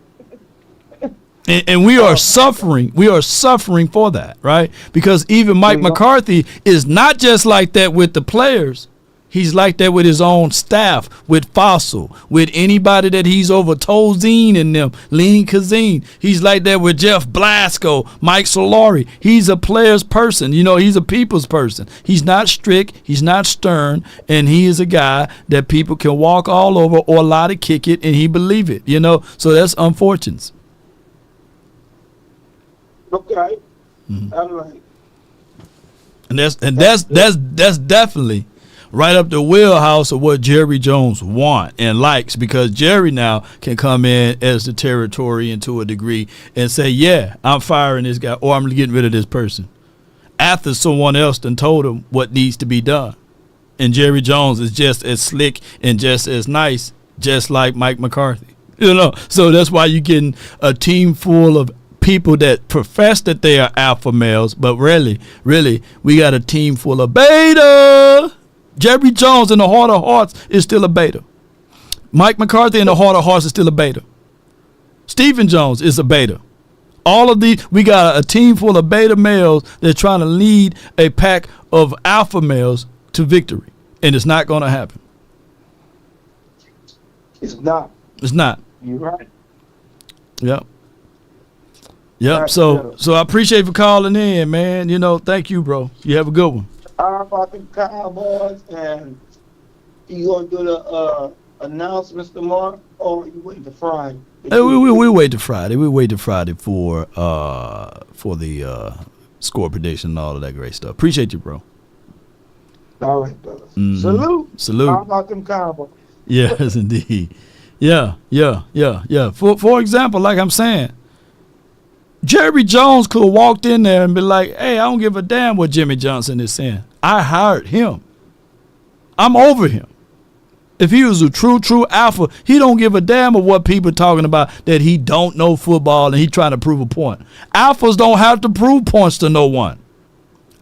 And we are suffering. We are suffering for that, right? Because even Mike McCarthy is not just like that with the players. He's like that with his own staff, with Fossil, with anybody that he's over, Tozine and them, Lean Kazine. He's like that with Jeff Blasco, Mike Solari. He's a player's person. He's a people's person. He's not strict. He's not stern. And he is a guy that people can walk all over or allow to kick it, and he believe it, So that's unfortunate. Okay. I'm right. And that's definitely right up the wheelhouse of what Jerry Jones want and likes, because Jerry now can come in as the Territorian to a degree and say, yeah, I'm firing this guy or I'm getting rid of this person. after someone else done told him what needs to be done. And Jerry Jones is just as slick and just as nice, just like Mike McCarthy. So that's why you're getting a team full of people that profess that they are alpha males, but really, we got a team full of beta. Jerry Jones in the heart of hearts is still a beta. Mike McCarthy in the heart of hearts is still a beta. Stephen Jones is a beta. All of these, we got a team full of beta males that's trying to lead a pack of alpha males to victory, and it's not going to happen. It's not. It's not. You're right. Yep. So I appreciate you for calling in, man. Thank you, bro. You have a good one. How about the Cowboys? And you gonna do the announcements tomorrow, or you wait to Friday? We wait to Friday. We wait to Friday for the score prediction and all of that great stuff. Appreciate you, bro. All right, brother. Mm-hmm. Salute. How about them Cowboys? Yes, indeed. Yeah. For example, like I'm saying, Jerry Jones could have walked in there and be like, hey, I don't give a damn what Jimmy Johnson is saying. I hired him. I'm over him. If he was a true alpha, he don't give a damn of what people talking about that he don't know football and he trying to prove a point. Alphas don't have to prove points to no one.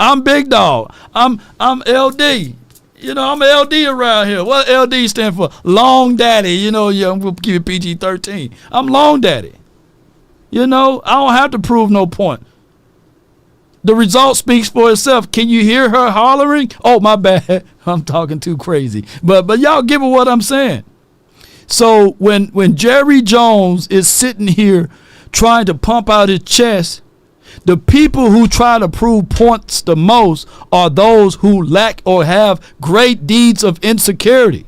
I'm big dog. I'm LD. I'm LD around here. What LD stand for? Long daddy. I'm going to give you PG-13. I'm long daddy. I don't have to prove no point. The result speaks for itself. Can you hear her hollering? Oh, my bad. I'm talking too crazy. But y'all give her what I'm saying. So when Jerry Jones is sitting here trying to pump out his chest, the people who try to prove points the most are those who lack or have great deeds of insecurity.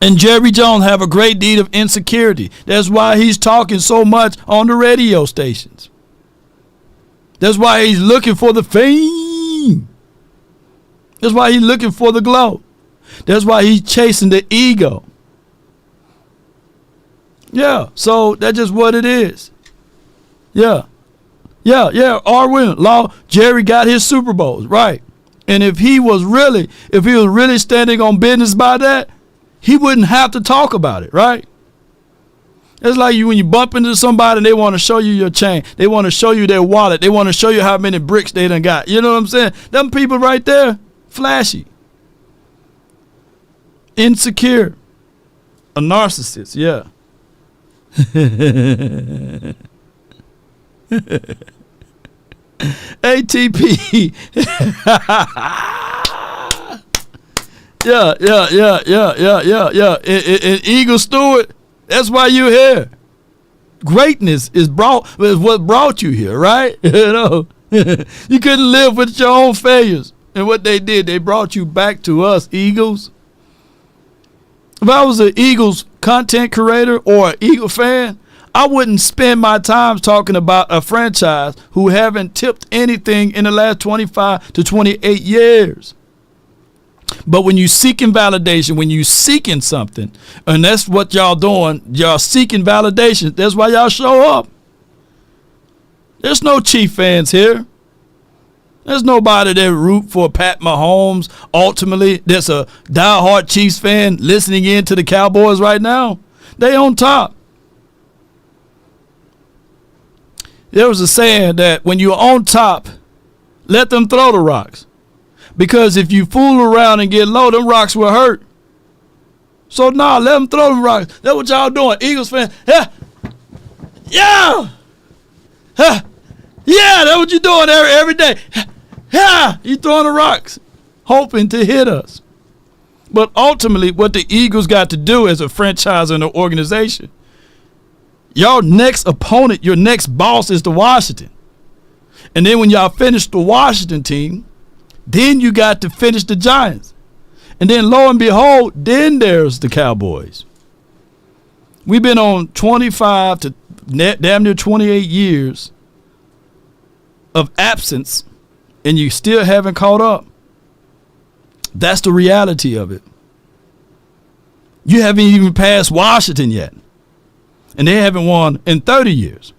And Jerry Jones have a great deed of insecurity. That's why he's talking so much on the radio stations. That's why he's looking for the fame. That's why he's looking for the glow. That's why he's chasing the ego. Yeah, so that's just what it is. Yeah. Arwin Law, Jerry got his Super Bowls, right? And if he was really standing on business by that, he wouldn't have to talk about it, right? It's like when you bump into somebody and they want to show you your chain. They want to show you their wallet. They want to show you how many bricks they done got. You know what I'm saying? Them people right there, flashy. Insecure. A narcissist, yeah. ATP. Yeah. And Eagle Stewart, that's why you're here. Greatness is what brought you here, right? You couldn't live with your own failures. And what they did, they brought you back to us, Eagles. If I was an Eagles content creator or an Eagle fan, I wouldn't spend my time talking about a franchise who haven't tipped anything in the last 25 to 28 years. But when you seeking validation, when you seeking something, and that's what y'all doing, y'all seeking validation, that's why y'all show up. There's no Chief fans here. There's nobody that root for Pat Mahomes. Ultimately, there's a diehard Chiefs fan listening in to the Cowboys right now. They on top. There was a saying that when you're on top, let them throw the rocks. Because if you fool around and get low, them rocks will hurt. So, let them throw them rocks. That's what y'all doing. Eagles fans, yeah. That's what you're doing every day. Yeah, you throwing the rocks, hoping to hit us. But ultimately, what the Eagles got to do as a franchise and an organization, your next opponent, your next boss is the Washington. And then when y'all finish the Washington team, then you got to finish the Giants. And then lo and behold, then there's the Cowboys. We've been on 25 to damn near 28 years of absence, and you still haven't caught up. That's the reality of it. You haven't even passed Washington yet. And they haven't won in 30 years.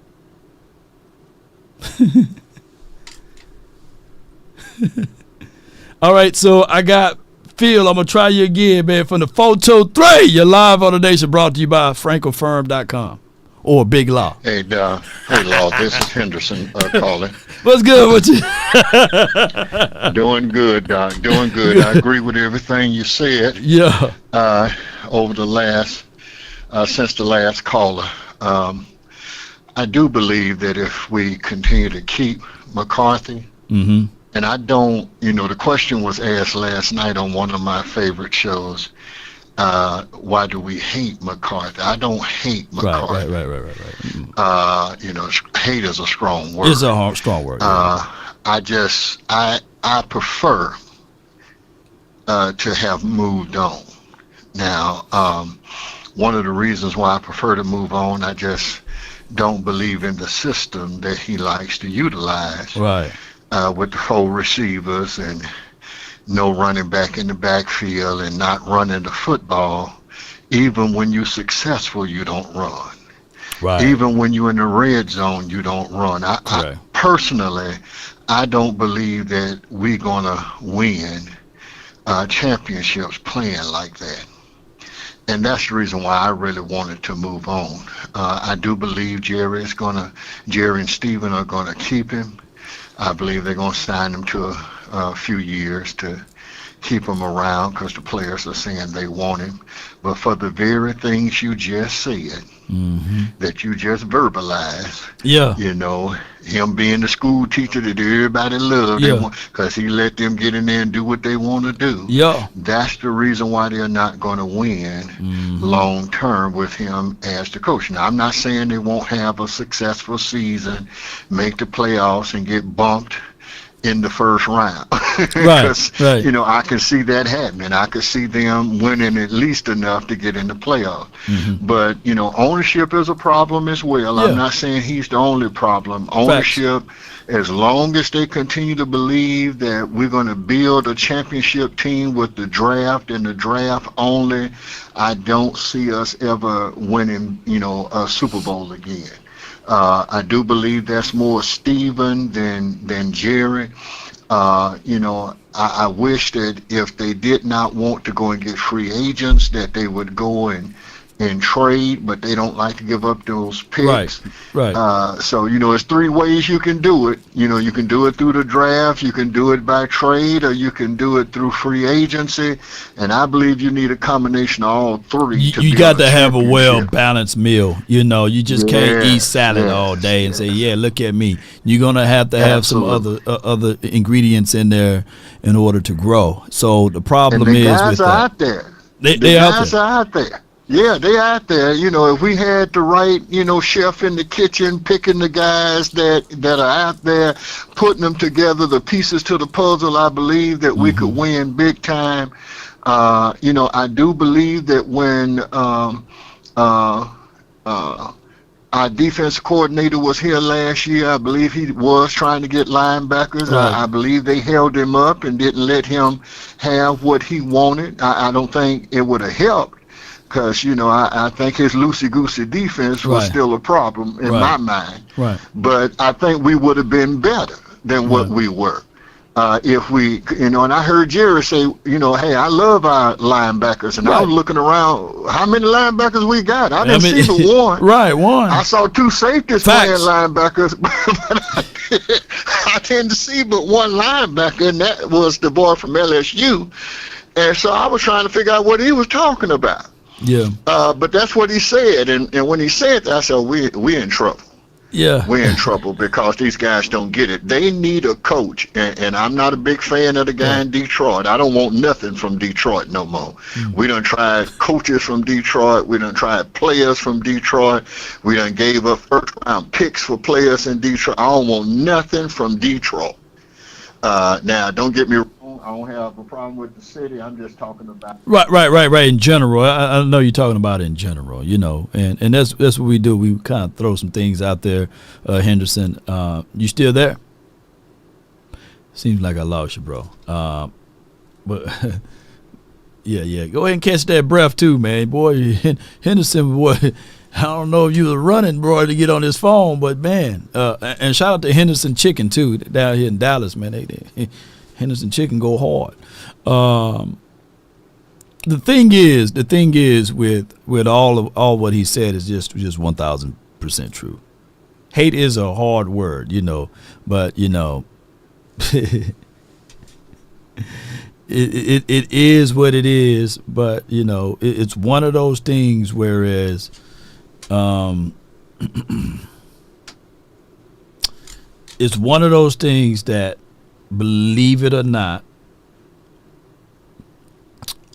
All right, so I got Phil. I'm going to try you again, man, from the 423. You're live on the nation, brought to you by FrenkelFirm.com or Big Law. Hey, Law, this is Henderson calling. What's good with you? Doing good, Doc. Doing good. I agree with everything you said. Yeah. Over the last, since the last caller. I do believe that if we continue to keep McCarthy, and I don't, the question was asked last night on one of my favorite shows, why do we hate McCarthy? I don't hate McCarthy. Right. Hate is a strong word. It's a strong word. Yeah. I prefer to have moved on. Now, one of the reasons why I prefer to move on, I just don't believe in the system that he likes to utilize. Right. With the 4 receivers and no running back in the backfield and not running the football. Even when you're successful, you don't run. Right. Even when you're in the red zone, you don't run. I personally, I don't believe that we're going to win championships playing like that. And that's the reason why I really wanted to move on. I do believe Jerry and Steven are going to keep him. I believe they're going to sign him to a few years to keep him around because the players are saying they want him. But for the very things you just said, that you just verbalized, him being the school teacher that everybody loved, because he let them get in there and do what they want to do. That's the reason why they're not going to win long term with him as the coach. Now, I'm not saying they won't have a successful season, make the playoffs, and get bumped in the first round. Because, I can see that happening. I could see them winning at least enough to get in the playoffs. But, ownership is a problem as well. I'm not saying he's the only problem. Ownership, as long as they continue to believe that we're going to build a championship team with the draft and the draft only, I don't see us ever winning, a Super Bowl again. I do believe that's more Steven than Jerry. I wish that if they did not want to go and get free agents, that they would go and trade, but they don't like to give up those picks. Right. So, it's 3 ways you can do it. You can do it through the draft, you can do it by trade, or you can do it through free agency. And I believe you need a combination of all 3. You got to have a well-balanced meal. You just can't eat salad all day and say, look at me. You're going to have some other ingredients in there in order to grow. So the problem is with that. Out there. The guys are out there. Yeah, they out there. If we had the right, chef in the kitchen, picking the guys that are out there, putting them together, the pieces to the puzzle, I believe that we could win big time. I do believe that when our defense coordinator was here last year, I believe he was trying to get linebackers. Right. I believe they held him up and didn't let him have what he wanted. I don't think it would have helped. Because, I think his loosey-goosey defense was still a problem in my mind. Right. But I think we would have been better than what we were. If we, and I heard Jerry say, hey, I love our linebackers. And I was looking around, how many linebackers we got? I didn't see but one. One. I saw 2 safeties playing linebackers, but I tend to see but one linebacker, and that was the boy from LSU. And so I was trying to figure out what he was talking about. Yeah. But that's what he said, and when he said that, I said, we in trouble. Yeah. We're in trouble because these guys don't get it. They need a coach, and I'm not a big fan of the guy in Detroit. I don't want nothing from Detroit no more. We done tried coaches from Detroit. We done tried players from Detroit. We done gave up first-round picks for players in Detroit. I don't want nothing from Detroit. Now, don't get me wrong. I don't have a problem with the city. I'm just talking about right. In general, I know you're talking about in general, and that's what we do. We kind of throw some things out there. Henderson, you still there? Seems like I lost you, bro. But yeah. Go ahead and catch that breath too, man. Boy, Henderson, boy. I don't know if you were running, bro, to get on his phone, but man, and shout out to Henderson Chicken too, down here in Dallas, man. Henderson chicken go hard. The thing is with all what he said is just 1,000% true. Hate is a hard word, but it is what it is. But it's one of those things. Whereas, it's one of those things that, believe it or not,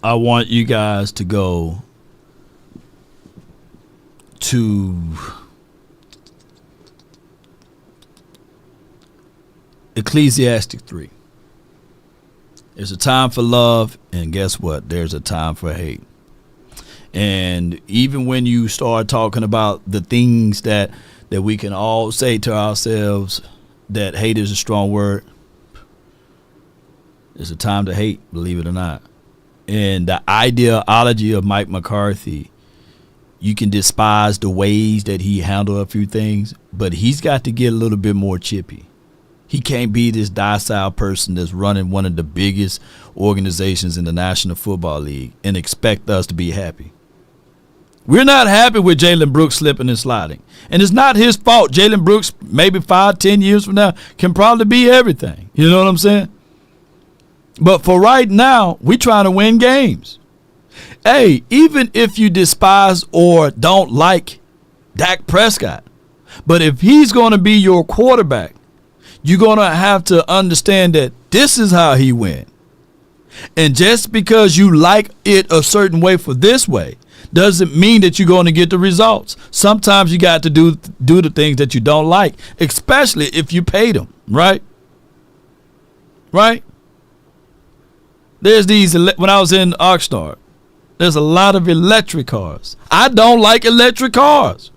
I want you guys to go to Ecclesiastes 3. There's a time for love, and guess what? There's a time for hate. And even when you start talking about the things that we can all say to ourselves, that hate is a strong word, there's a time to hate, believe it or not. And the ideology of Mike McCarthy, you can despise the ways that he handled a few things, but he's got to get a little bit more chippy. He can't be this docile person that's running one of the biggest organizations in the National Football League and expect us to be happy. We're not happy with Jalen Brooks slipping and sliding. And it's not his fault. Jalen Brooks, maybe 5-10 years from now, can probably be everything. You know what I'm saying? But for right now, we're trying to win games. Hey, even if you despise or don't like Dak Prescott, but if he's going to be your quarterback, you're going to have to understand that this is how he went. And just because you like it a certain way for this way doesn't mean that you're going to get the results. Sometimes you got to do the things that you don't like, especially if you paid them, right? Right? There's these, when I was in Oxnard, there's a lot of electric cars. I don't like electric cars.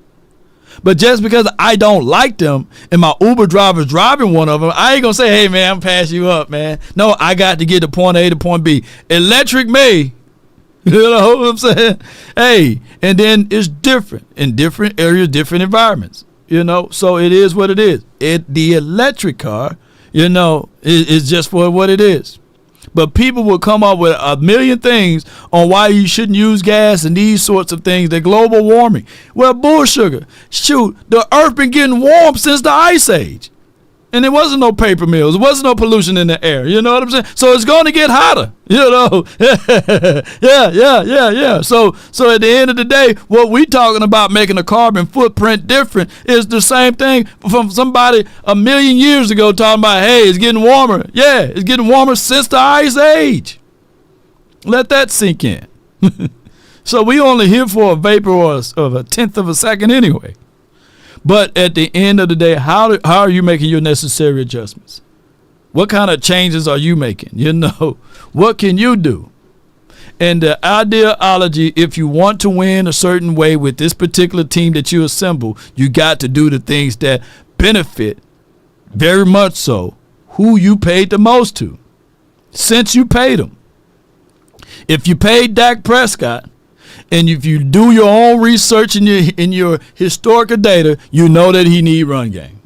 But just because I don't like them and my Uber driver's driving one of them, I ain't going to say, hey, man, I'm pass you up, man. No, I got to get to point A to point B. Electric me. You know what I'm saying? Hey, and then it's different in different areas, different environments. So it is what it is. The electric car, is just for what it is. But people will come up with a million things on why you shouldn't use gas and these sorts of things. The global warming. Well, bull sugar. Shoot, the earth been getting warm since the Ice Age. And there wasn't no paper mills. There wasn't no pollution in the air. You know what I'm saying? So it's going to get hotter. Yeah. So at the end of the day, what we talking about making a carbon footprint different is the same thing from somebody a million years ago talking about, hey, it's getting warmer. Yeah, it's getting warmer since the Ice Age. Let that sink in. So we only here for a vapor of a tenth of a second anyway. But at the end of the day, how are you making your necessary adjustments? What kind of changes are you making? What can you do? And the ideology, if you want to win a certain way with this particular team that you assemble, you got to do the things that benefit very much so who you paid the most to, since you paid them. If you paid Dak Prescott, and if you do your own research in your historical data, you know that he need run game.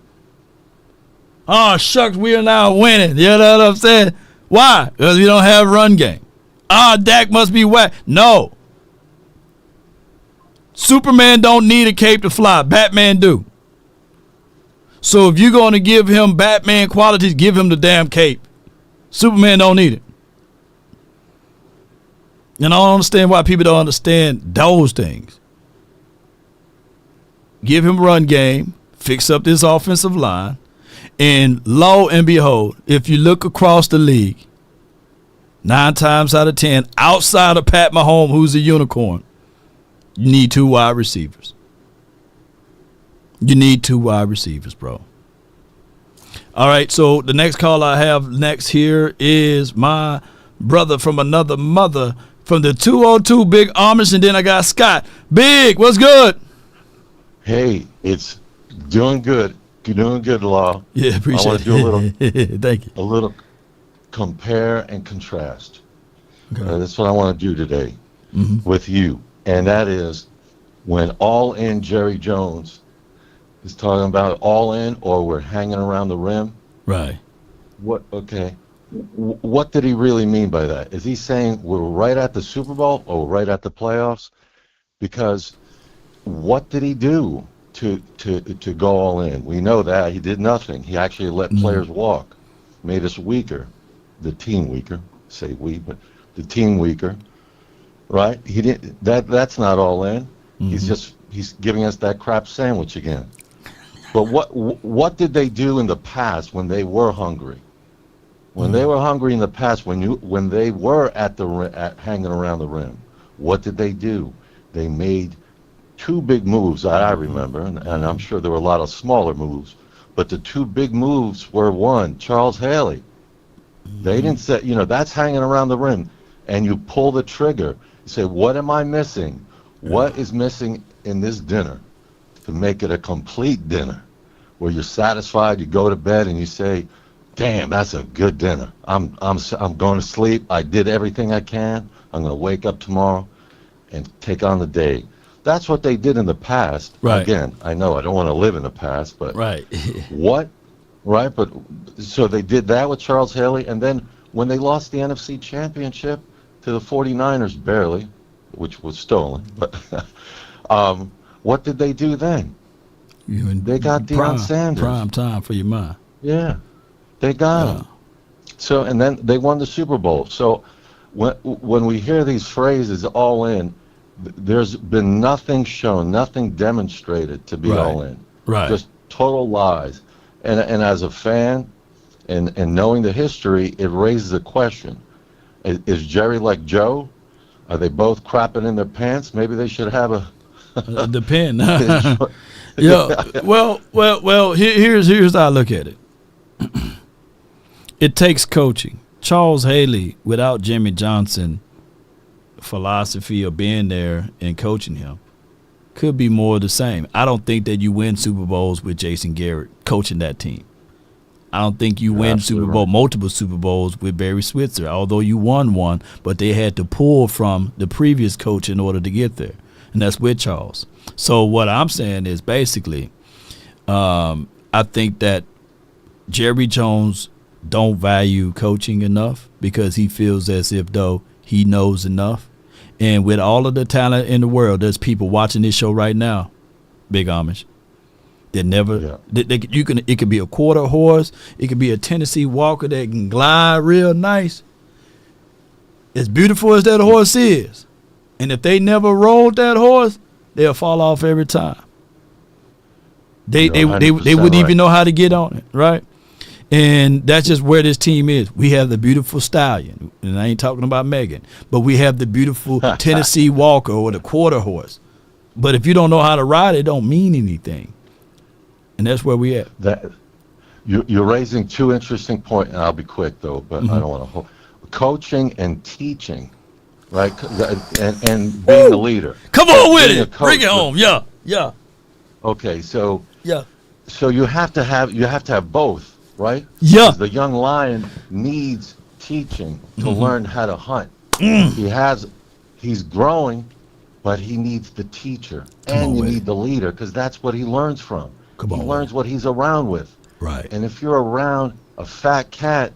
Oh, shucks, we are now winning. You know what I'm saying? Why? Because we don't have run game. Dak must be whack. No. Superman don't need a cape to fly. Batman do. So if you're going to give him Batman qualities, give him the damn cape. Superman don't need it. And I don't understand why people don't understand those things. Give him run game, fix up this offensive line, and lo and behold, if you look across the league, 9 times out of 10, outside of Pat Mahomes, who's a unicorn, you need 2 wide receivers. You need 2 wide receivers, bro. All right, so the next call I have next here is my brother from another mother, from the 202, Big Amish, and then I got Scott. Big, what's good? Hey, it's doing good. You're doing good, Law. Yeah, appreciate it. I want to do a little, thank you. A little compare and contrast. Okay. That's what I want to do today with you, and that is when All In Jerry Jones is talking about all in, or we're hanging around the rim. Right. What? Okay. what did he really mean by that? Is he saying we're right at the Super Bowl or right at the playoffs? Because what did he do to go all in? We know that he did nothing. He actually let players walk, made us weaker, the team weaker. Say we, but the team weaker, right? He didn't. That's not all in. He's giving us that crap sandwich again. But what did they do in the past when they were hungry? When they were hungry in the past, when they were hanging around the rim, what did they do? They made two big moves that I remember, and I'm sure there were a lot of smaller moves, but the two big moves were, one, Charles Haley. They didn't say, that's hanging around the rim, and you pull the trigger. You say, what am I missing? What is missing in this dinner to make it a complete dinner where you're satisfied, you go to bed, and you say, damn, that's a good dinner. I'm going to sleep. I did everything I can. I'm going to wake up tomorrow and take on the day. That's what they did in the past. Right. Again, I know I don't want to live in the past, but right. What? Right, but so they did that with Charles Haley, and then when they lost the NFC Championship to the 49ers, barely, which was stolen, but what did they do then? They got Deion Sanders. Prime time for your mind. Yeah, they got him. So, and then they won the Super Bowl. So when we hear these phrases, all in, there's been nothing shown, nothing demonstrated to be all in. Right. Just total lies. And as a fan, and knowing the history, it raises a question: is Jerry like Joe? Are they both crapping in their pants? Maybe they should have the pen. Yeah. Well. Here's how I look at it. It takes coaching. Charles Haley, without Jimmy Johnson philosophy of being there and coaching him, could be more of the same. I don't think that you win Super Bowls with Jason Garrett coaching that team. I don't think you win multiple Super Bowls with Barry Switzer, although you won one, but they had to pull from the previous coach in order to get there, and that's with Charles. So what I'm saying is basically I think that Jerry Jones don't value coaching enough because he feels as if though he knows enough. And with all of the talent in the world, there's people watching this show right now, Big Amish, that never it could be a quarter horse, it could be a Tennessee Walker that can glide real nice. As beautiful as that horse is, and if they never rode that horse, they'll fall off every time. They wouldn't even know how to get on it, right? And that's just where this team is. We have the beautiful stallion, and I ain't talking about Megan, but we have the beautiful Tennessee Walker or the quarter horse. But if you don't know how to ride it, don't mean anything. And that's where we at. You're raising two interesting points, and I'll be quick, though, but I don't want to hold. Coaching and teaching, right? And being a leader. Come on with it. Bring it home. Yeah. Okay, so yeah. So you have to have both. Right? Yeah. The young lion needs teaching to learn how to hunt. He's growing, but he needs the teacher. And you need the leader because that's what he learns from. He learns what he's around with. Right. And if you're around a fat cat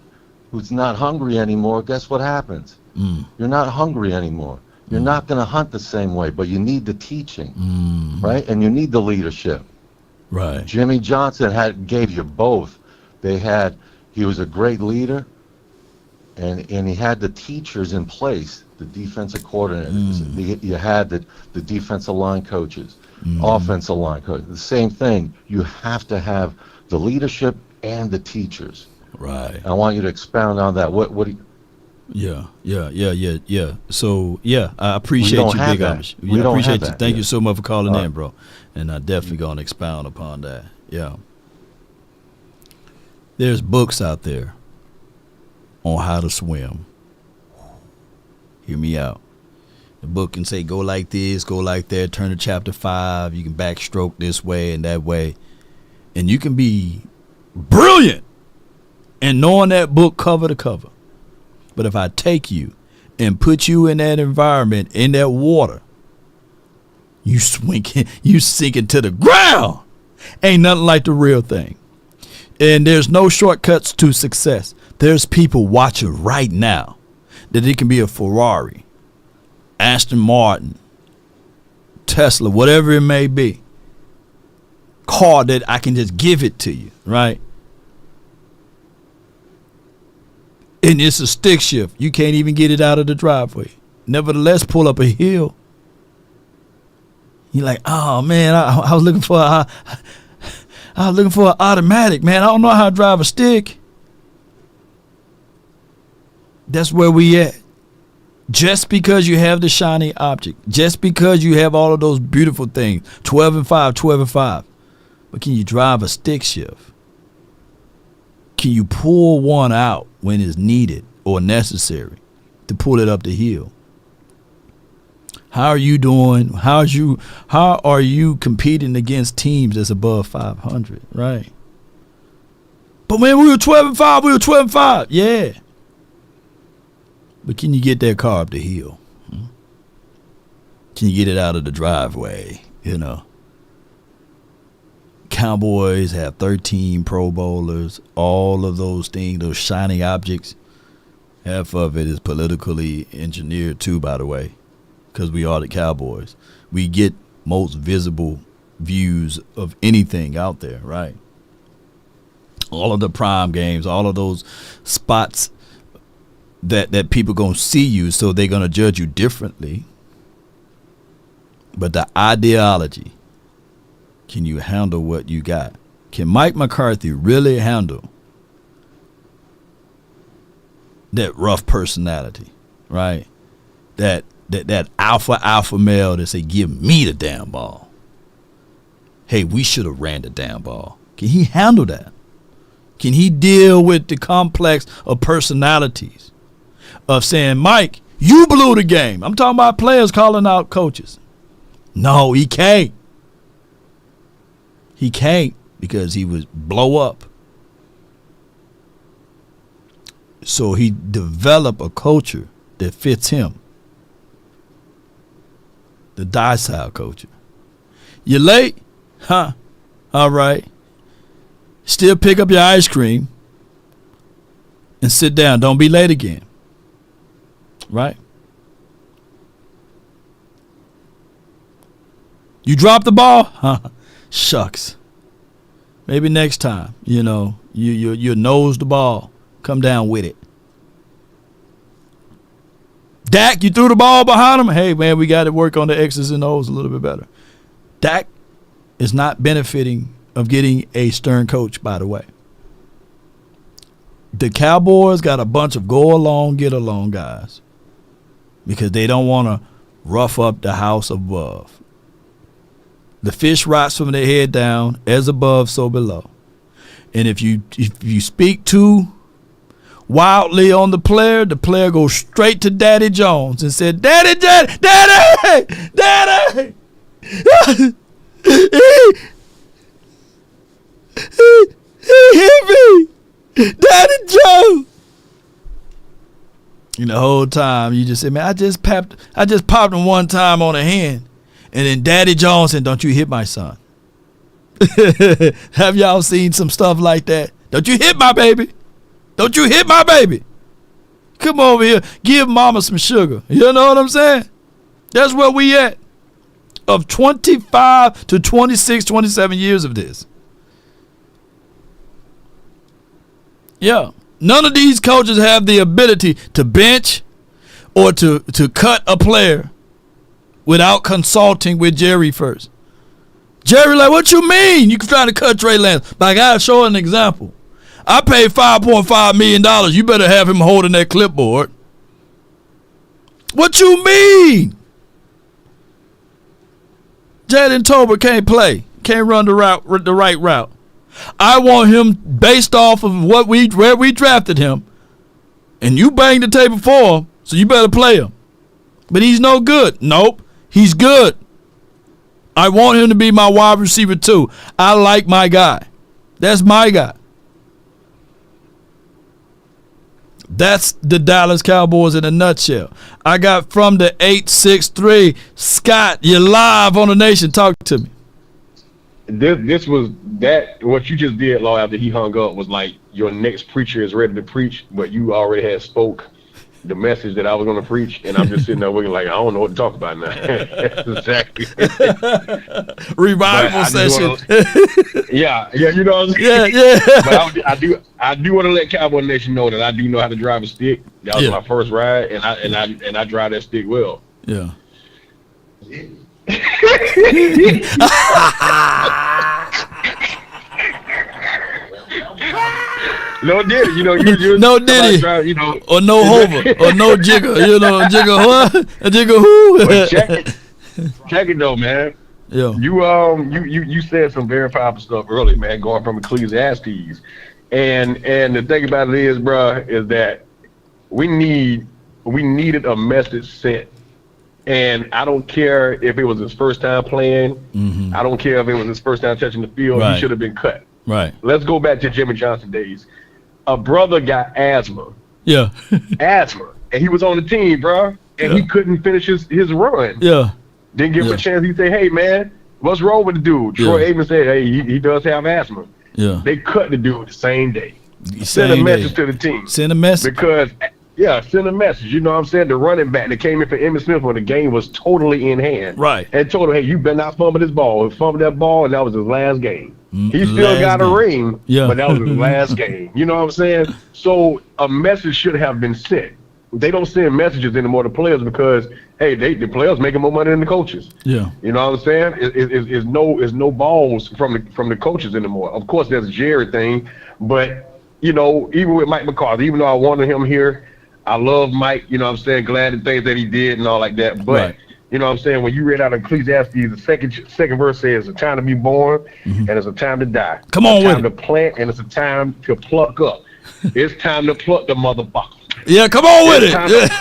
who's not hungry anymore, guess what happens? You're not hungry anymore. You're not going to hunt the same way, but you need the teaching, right? And you need the leadership. Right. Jimmy Johnson gave you both. He was a great leader, and he had the teachers in place, the defensive coordinators. You had the defensive line coaches, offensive line coaches. The same thing. You have to have the leadership and the teachers. Right. I want you to expound on that. What do you? Yeah. So I appreciate you, Big Amish. I appreciate you. Thank you so much for calling in, bro. And I definitely gonna expound upon that. Yeah. There's books out there on how to swim. Hear me out. The book can say go like this, go like that, turn to chapter 5. You can backstroke this way and that way. And you can be brilliant in knowing that book cover to cover. But if I take you and put you in that environment, in that water, you sinking to the ground. Ain't nothing like the real thing. And there's no shortcuts to success. There's people watching right now that it can be a Ferrari, Aston Martin, Tesla, whatever it may be, car that I can just give it to you, right? And it's a stick shift. You can't even get it out of the driveway. Nevertheless, pull up a hill. You're like, oh man, I was looking for an automatic, man. I don't know how to drive a stick. That's where we at. Just because you have the shiny object, just because you have all of those beautiful things, 12 and 5, 12 and 5, but can you drive a stick shift? Can you pull one out when it's needed or necessary to pull it up the hill? How are you doing? How are you competing against teams that's above 500, right? But man, we were 12 and 5, we were 12 and 5. Yeah. But can you get that car up the hill? Can you get it out of the driveway? You know. Cowboys have 13 Pro Bowlers. All of those things, those shiny objects, half of it is politically engineered too, by the way, because we are the Cowboys. We get most visible views of anything out there, right? All of the prime games, all of those spots that people gonna see you, so they're gonna judge you differently. But the ideology, can you handle what you got? Can Mike McCarthy really handle that rough personality, right? That alpha male that say, give me the damn ball. Hey, we should have ran the damn ball. Can he handle that? Can he deal with the complex of personalities of saying, Mike, you blew the game? I'm talking about players calling out coaches. No, he can't. He can't, because he would blow up. So he developed a culture that fits him. The docile culture. You late? Huh? All right. Still pick up your ice cream and sit down. Don't be late again. Right? You dropped the ball? Huh? Shucks. Maybe next time, you know, you nose the ball. Come down with it. Dak, you threw the ball behind him. Hey, man, we got to work on the X's and O's a little bit better. Dak is not benefiting of getting a stern coach, by the way. The Cowboys got a bunch of go along, get along guys because they don't want to rough up the house above. The fish rots from their head down, as above, so below. And if you speak too wildly on the player goes straight to Daddy Jones and said, Daddy, he hit me, Daddy Jones. And the whole time you just say, man, I just popped him one time on the hand. And then Daddy Jones said, don't you hit my son. Have y'all seen some stuff like that? Don't you hit my baby. Don't you hit my baby. Come over here. Give mama some sugar. You know what I'm saying? That's where we at. Of 25 to 26, 27 years of this. Yeah. None of these coaches have the ability to bench or to cut a player without consulting with Jerry first. Jerry like, what you mean? You can try to cut Trey Lance. But I got to show an example. I paid $5.5 million. You better have him holding that clipboard. What you mean? Jaden Tolbert can't play. Can't run the right route. I want him based off of where we drafted him. And you banged the table for him, so you better play him. But he's no good. Nope. He's good. I want him to be my wide receiver too. I like my guy. That's my guy. That's the Dallas Cowboys in a nutshell. I got from the 863. Scott, you're live on the Nation. Talk to me. this was that what you just did, Law, after he hung up was like your next preacher is ready to preach, but you already had spoke the message that I was going to preach, and I'm just sitting there looking like I don't know what to talk about now. Exactly. Revival session. Yeah, you know what I'm saying? Yeah. But I do want to let Cowboy Nation know that I do know how to drive a stick. That was my first ride, and I drive that stick well. Yeah. No Diddy, you know, you no Diddy, you know, or no Hover, or no Jigger, you know, Jigger what? A Jigger who? But check it though, man. Yeah. You said some very powerful stuff earlier, man, going from Ecclesiastes, and the thing about it is, bro, is that we needed a message sent. And I don't care if it was his first time playing. Mm-hmm. I don't care if it was his first time touching the field. Right. He should have been cut. Right. Let's go back to Jimmy Johnson days. A brother got asthma. Yeah. Asthma. And he was on the team, bro. And he couldn't finish his run. Yeah. Didn't give him a chance. He said, hey, man, what's wrong with the dude? Troy Aikman said, hey, he does have asthma. Yeah. They cut the dude the same day. Send a message to the team. Send a message. Because... yeah, send a message. You know what I'm saying? The running back that came in for Emmitt Smith when the game was totally in hand. Right. And told him, hey, you better not fumble this ball. He fumbled that ball, and that was his last game. He still got a ring, but that was his last game. You know what I'm saying? So a message should have been sent. They don't send messages anymore to players because, hey, the players making more money than the coaches. Yeah. You know what I'm saying? It's no balls from the coaches anymore. Of course, there's a Jerry thing, but, you know, even with Mike McCarthy, even though I wanted him here, I love Mike, you know what I'm saying, glad the things that he did and all like that. But, you know what I'm saying, when you read out of Ecclesiastes, the second verse says, it's a time to be born and it's a time to die. Come on, it's a time to plant and it's a time to pluck up. It's time to pluck the motherfucker. Yeah, come on with it.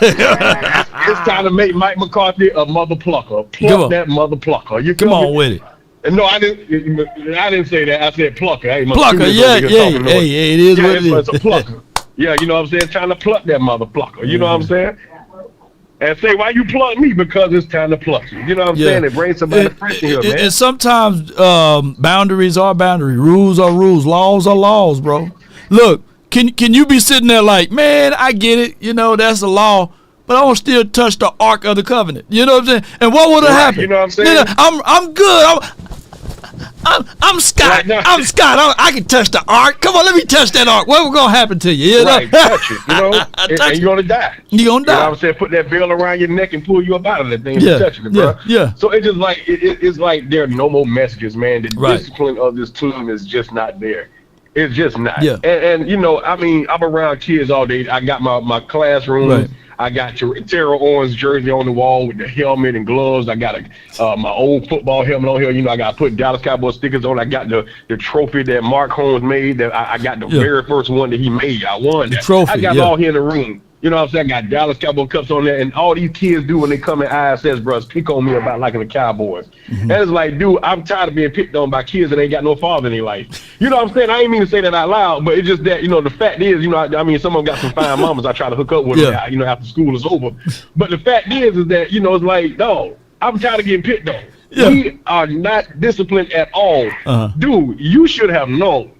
It's time to make Mike McCarthy a mother plucker. Pluck that mother plucker. You come on with it. No, I didn't say that. I said plucker. Hey, plucker, yeah. Hey, it is what it is. It's a plucker. Yeah, you know what I'm saying? Trying to pluck that motherfucker. You know what I'm saying? And say, why you pluck me? Because it's time to pluck you. You know what I'm saying? It brings somebody fresh in here, man. And sometimes boundaries are boundaries. Rules are rules. Laws are laws, bro. Look, can you be sitting there like, man, I get it. You know, that's the law. But I don't still touch the Ark of the Covenant. You know what I'm saying? And what would have happened? You know what I'm saying? You know, I'm good. I'm Scott. I'm Scott. I can touch the Ark. Come on, let me touch that Ark. What gonna happen to you? You know? Right, touch it. You know, and you're gonna die. You're gonna die. You know what I'm saying? Put that bell around your neck and pull you up out of that thing. And touch it, bro. Yeah. So it's just like it's like there are no more messages, man. The discipline of this team is just not there. It's just not. Yeah. And you know, I mean, I'm around kids all day. I got my classroom. Right. I got Terrell Owens jersey on the wall with the helmet and gloves. I got my old football helmet on here. You know, I got to put Dallas Cowboys stickers on. I got the trophy that Mark Holmes made. That I got the very first one that he made. I won that. Trophy, I got it all here in the room. You know what I'm saying? I got Dallas Cowboy cups on there. And all these kids do when they come in ISS, bros, pick on me about liking the Cowboys. Mm-hmm. And it's like, dude, I'm tired of being picked on by kids that ain't got no father in their life. You know what I'm saying? I ain't mean to say that out loud, but it's just that, you know, the fact is, you know, I mean, some of them got some fine mamas I try to hook up with them, you know, after school is over. But the fact is that, you know, it's like, no, I'm tired of getting picked on. Yeah. We are not disciplined at all. Dude, you should have known.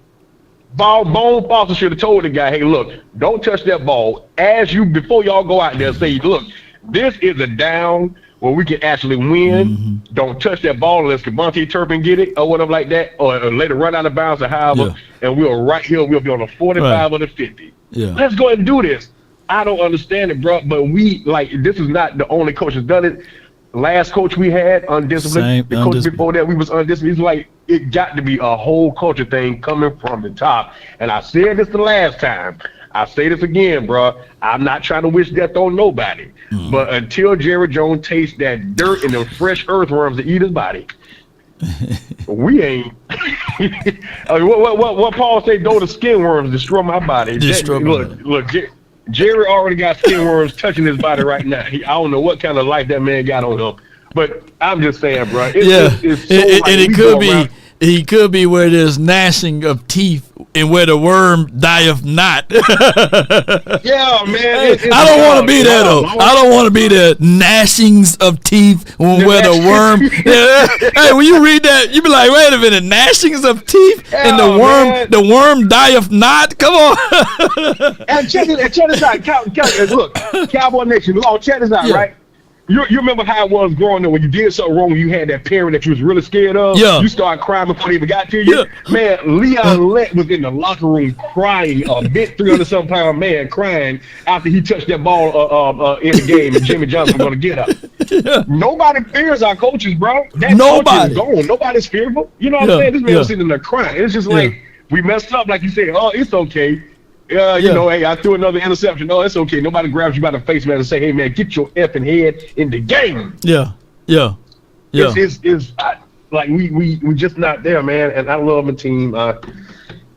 Bone Foster should have told the guy, hey, look, don't touch that ball. Before y'all go out there, say, look, this is a down where we can actually win. Mm-hmm. Don't touch that ball unless Devontae Turpin get it or whatever like that, or let it run out of bounds or however, and we'll right here, we'll be on the 45 or the 50. Yeah. Let's go ahead and do this. I don't understand it, bro, but this is not the only coach that's done it. Last coach we had, undisciplined. The coach before that, we was undisciplined. It's like, it got to be a whole culture thing coming from the top. And I said this the last time. I say this again, bro. I'm not trying to wish death on nobody. Mm-hmm. But until Jerry Jones tastes that dirt and the fresh earthworms that eat his body, we ain't. What Paul say? Though the skin worms destroy my body. Look, Jerry already got skin worms touching his body right now. I don't know what kind of life that man got on him. But I'm just saying, bro. It's so and it could be He could be where there's gnashing of teeth and where the worm dieth not. Yeah, man. I don't want to be there though. I don't want to be there. Gnashings of teeth where the worm. Hey, when you read that, you be like, wait a minute, gnashings of teeth and the worm dieth not. Come on. And check this out. Look, Cowboy Nation. Check this out, right? You remember how it was growing up when you did something wrong, you had that parent that you was really scared of? Yeah. You started crying before they even got to you? Yeah. Man, Leon Lett was in the locker room crying, a big 300-something pound man crying after he touched that ball in the game and Jimmy Johnson was going to get up. Yeah. Nobody fears our coaches, bro. Nobody. Is gone. Nobody's fearful. You know what I'm saying? This man was sitting there crying. It's just like, we messed up, like you said, oh, it's okay. You know, hey, I threw another interception. Oh, it's okay. Nobody grabs you by the face, man, and say, hey, man, get your effing head in the game. Yeah. It's like we just not there, man. And I love my team, but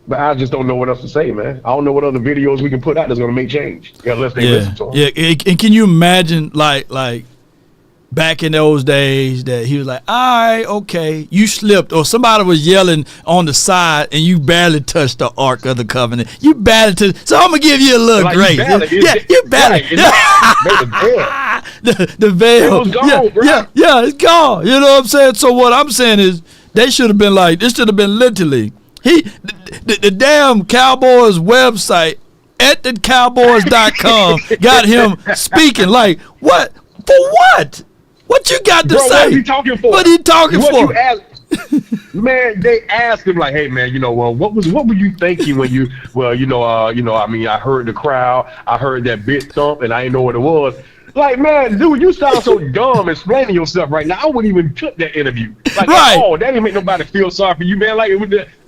I just don't know what else to say, man. I don't know what other videos we can put out that's gonna make change unless they listen to them. Yeah, and can you imagine, like back in those days that he was like, all right, okay, you slipped, or somebody was yelling on the side and you barely touched the Ark of the Covenant. You barely touched, so I'm going to give you a little grace. You barely. The veil. It was gone, bro. Yeah, it's gone. You know what I'm saying? So what I'm saying is they should have been like, this should have been literally, the damn Cowboys website at the Cowboys.com got him speaking like, what? For what? What you got to say? What are you talking for? What are you talking for? Man, they asked him like, "Hey, man, you know, what were you thinking when you, I mean, I heard the crowd, I heard that bit thump, and I didn't know what it was." Like, man, dude, you sound so dumb explaining yourself right now. I wouldn't even took that interview. Like, that didn't make nobody feel sorry for you, man. Like,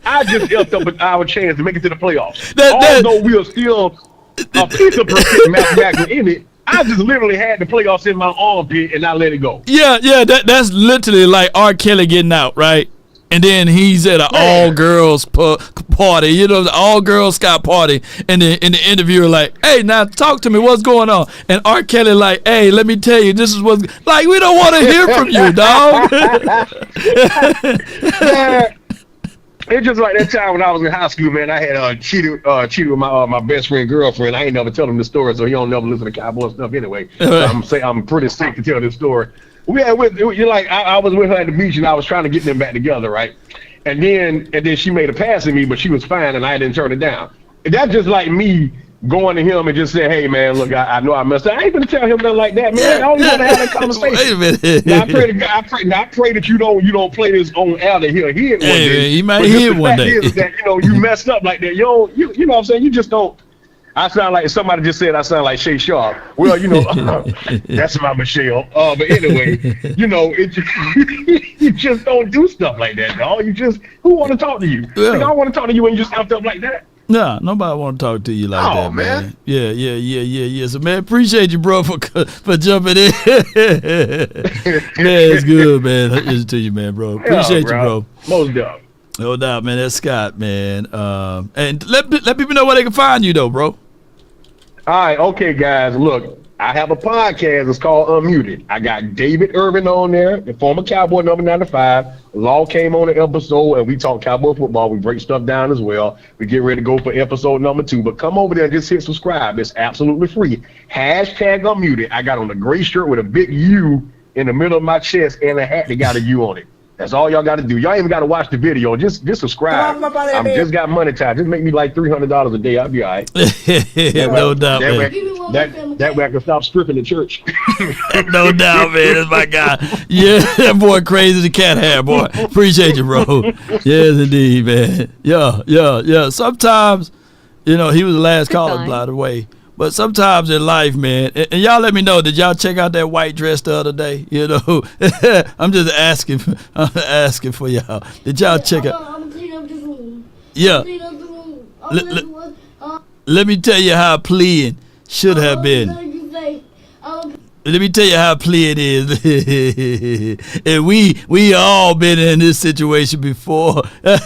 I just helped up our chance to make it to the playoffs. Although we are still a piece of percent mathematically in it. I just literally had the playoffs in my armpit and I let it go. Yeah, that's literally like R. Kelly getting out, right? And then he's at an all-girls party, you know, the all-girls Scott party, and then in the interviewer like, hey, now talk to me, what's going on? And R. Kelly like, hey, let me tell you, this is what's, like, we don't want to hear from you, dog. It's just like that time when I was in high school, man. I had cheated with my best friend girlfriend. I ain't never tell him the story, so he don't never listen to Cowboy stuff anyway. So I'm pretty sick to tell this story. I was with her at the beach and I was trying to get them back together, right? And then she made a pass at me, but she was fine and I didn't turn it down. And that's just like me going to him and just saying, hey, man, look, I know I messed up. I ain't gonna tell him nothing like that, man. I only want to have that conversation. Wait a minute. Now, I pray that you don't play this on air to hear it one day. He might hear it one day. Is that, you messed up like that. You know what I'm saying? You just don't. I sound like somebody just said I sound like Shay Sharp. Well, that's my Michelle. But anyway, you just don't do stuff like that, dog. Who want to talk to you? I don't want to talk to you when you just stuff like that. No, nobody want to talk to you like that, man. Yeah. So, man, appreciate you, bro, for jumping in. Yeah, it's good, man. Listen to you, man, bro. Appreciate you, bro. Most dog. No doubt, man. That's Scott, man. And let people know where they can find you, though, bro. All right, okay, guys. Look, I have a podcast. It's called Unmuted. I got David Irvin on there, the former Cowboy number 95. Law came on the episode, and we talk Cowboy football. We break stuff down as well. We get ready to go for episode number 2. But come over there and just hit subscribe. It's absolutely free. Hashtag Unmuted. I got on a gray shirt with a big U in the middle of my chest and a hat that got a U on it. That's all y'all got to do. Y'all even got to watch the video. Just subscribe. I'm just got money time. Just make me like $300 a day. I'll be all right. No doubt, man. That way I can stop stripping the church. No doubt, man. That's my guy. Yeah, that boy crazy as a cat hair, boy. Appreciate you, bro. Yes, indeed, man. Yeah. Sometimes, he was the last caller, by the way. But sometimes in life, man, and y'all let me know, did y'all check out that white dress the other day? I'm just asking for y'all. Did y'all check out? I'm clean up this room. Yeah. Let me tell you how pleading should have been. Let me tell you how pleading is. And we all been in this situation before. I'm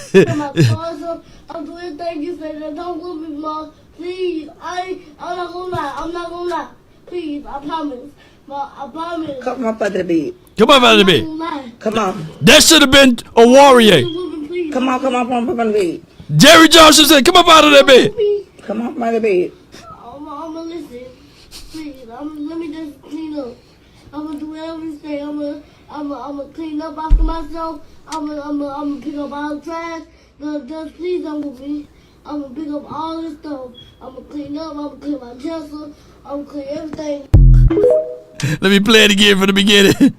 doing things you said. Don't go with Mom. Please, I'm not gonna lie. Please, I promise. I promise. Come up out of the bed. Come up out of the bed. Come on. That should have been a warrior. Come on, up on the bed. Jerry Johnson said, come up out of that bed. Come up out of the bed. I'm gonna listen. Please, let me just clean up. I'm gonna do whatever you say. I'm gonna clean up after myself. I'm gonna pick up all the trash. Just please don't with me. I'm gonna pick up all this stuff. I'm gonna clean up. I'm gonna clean my dresser. I'm gonna clean everything. Let me play it again from the beginning.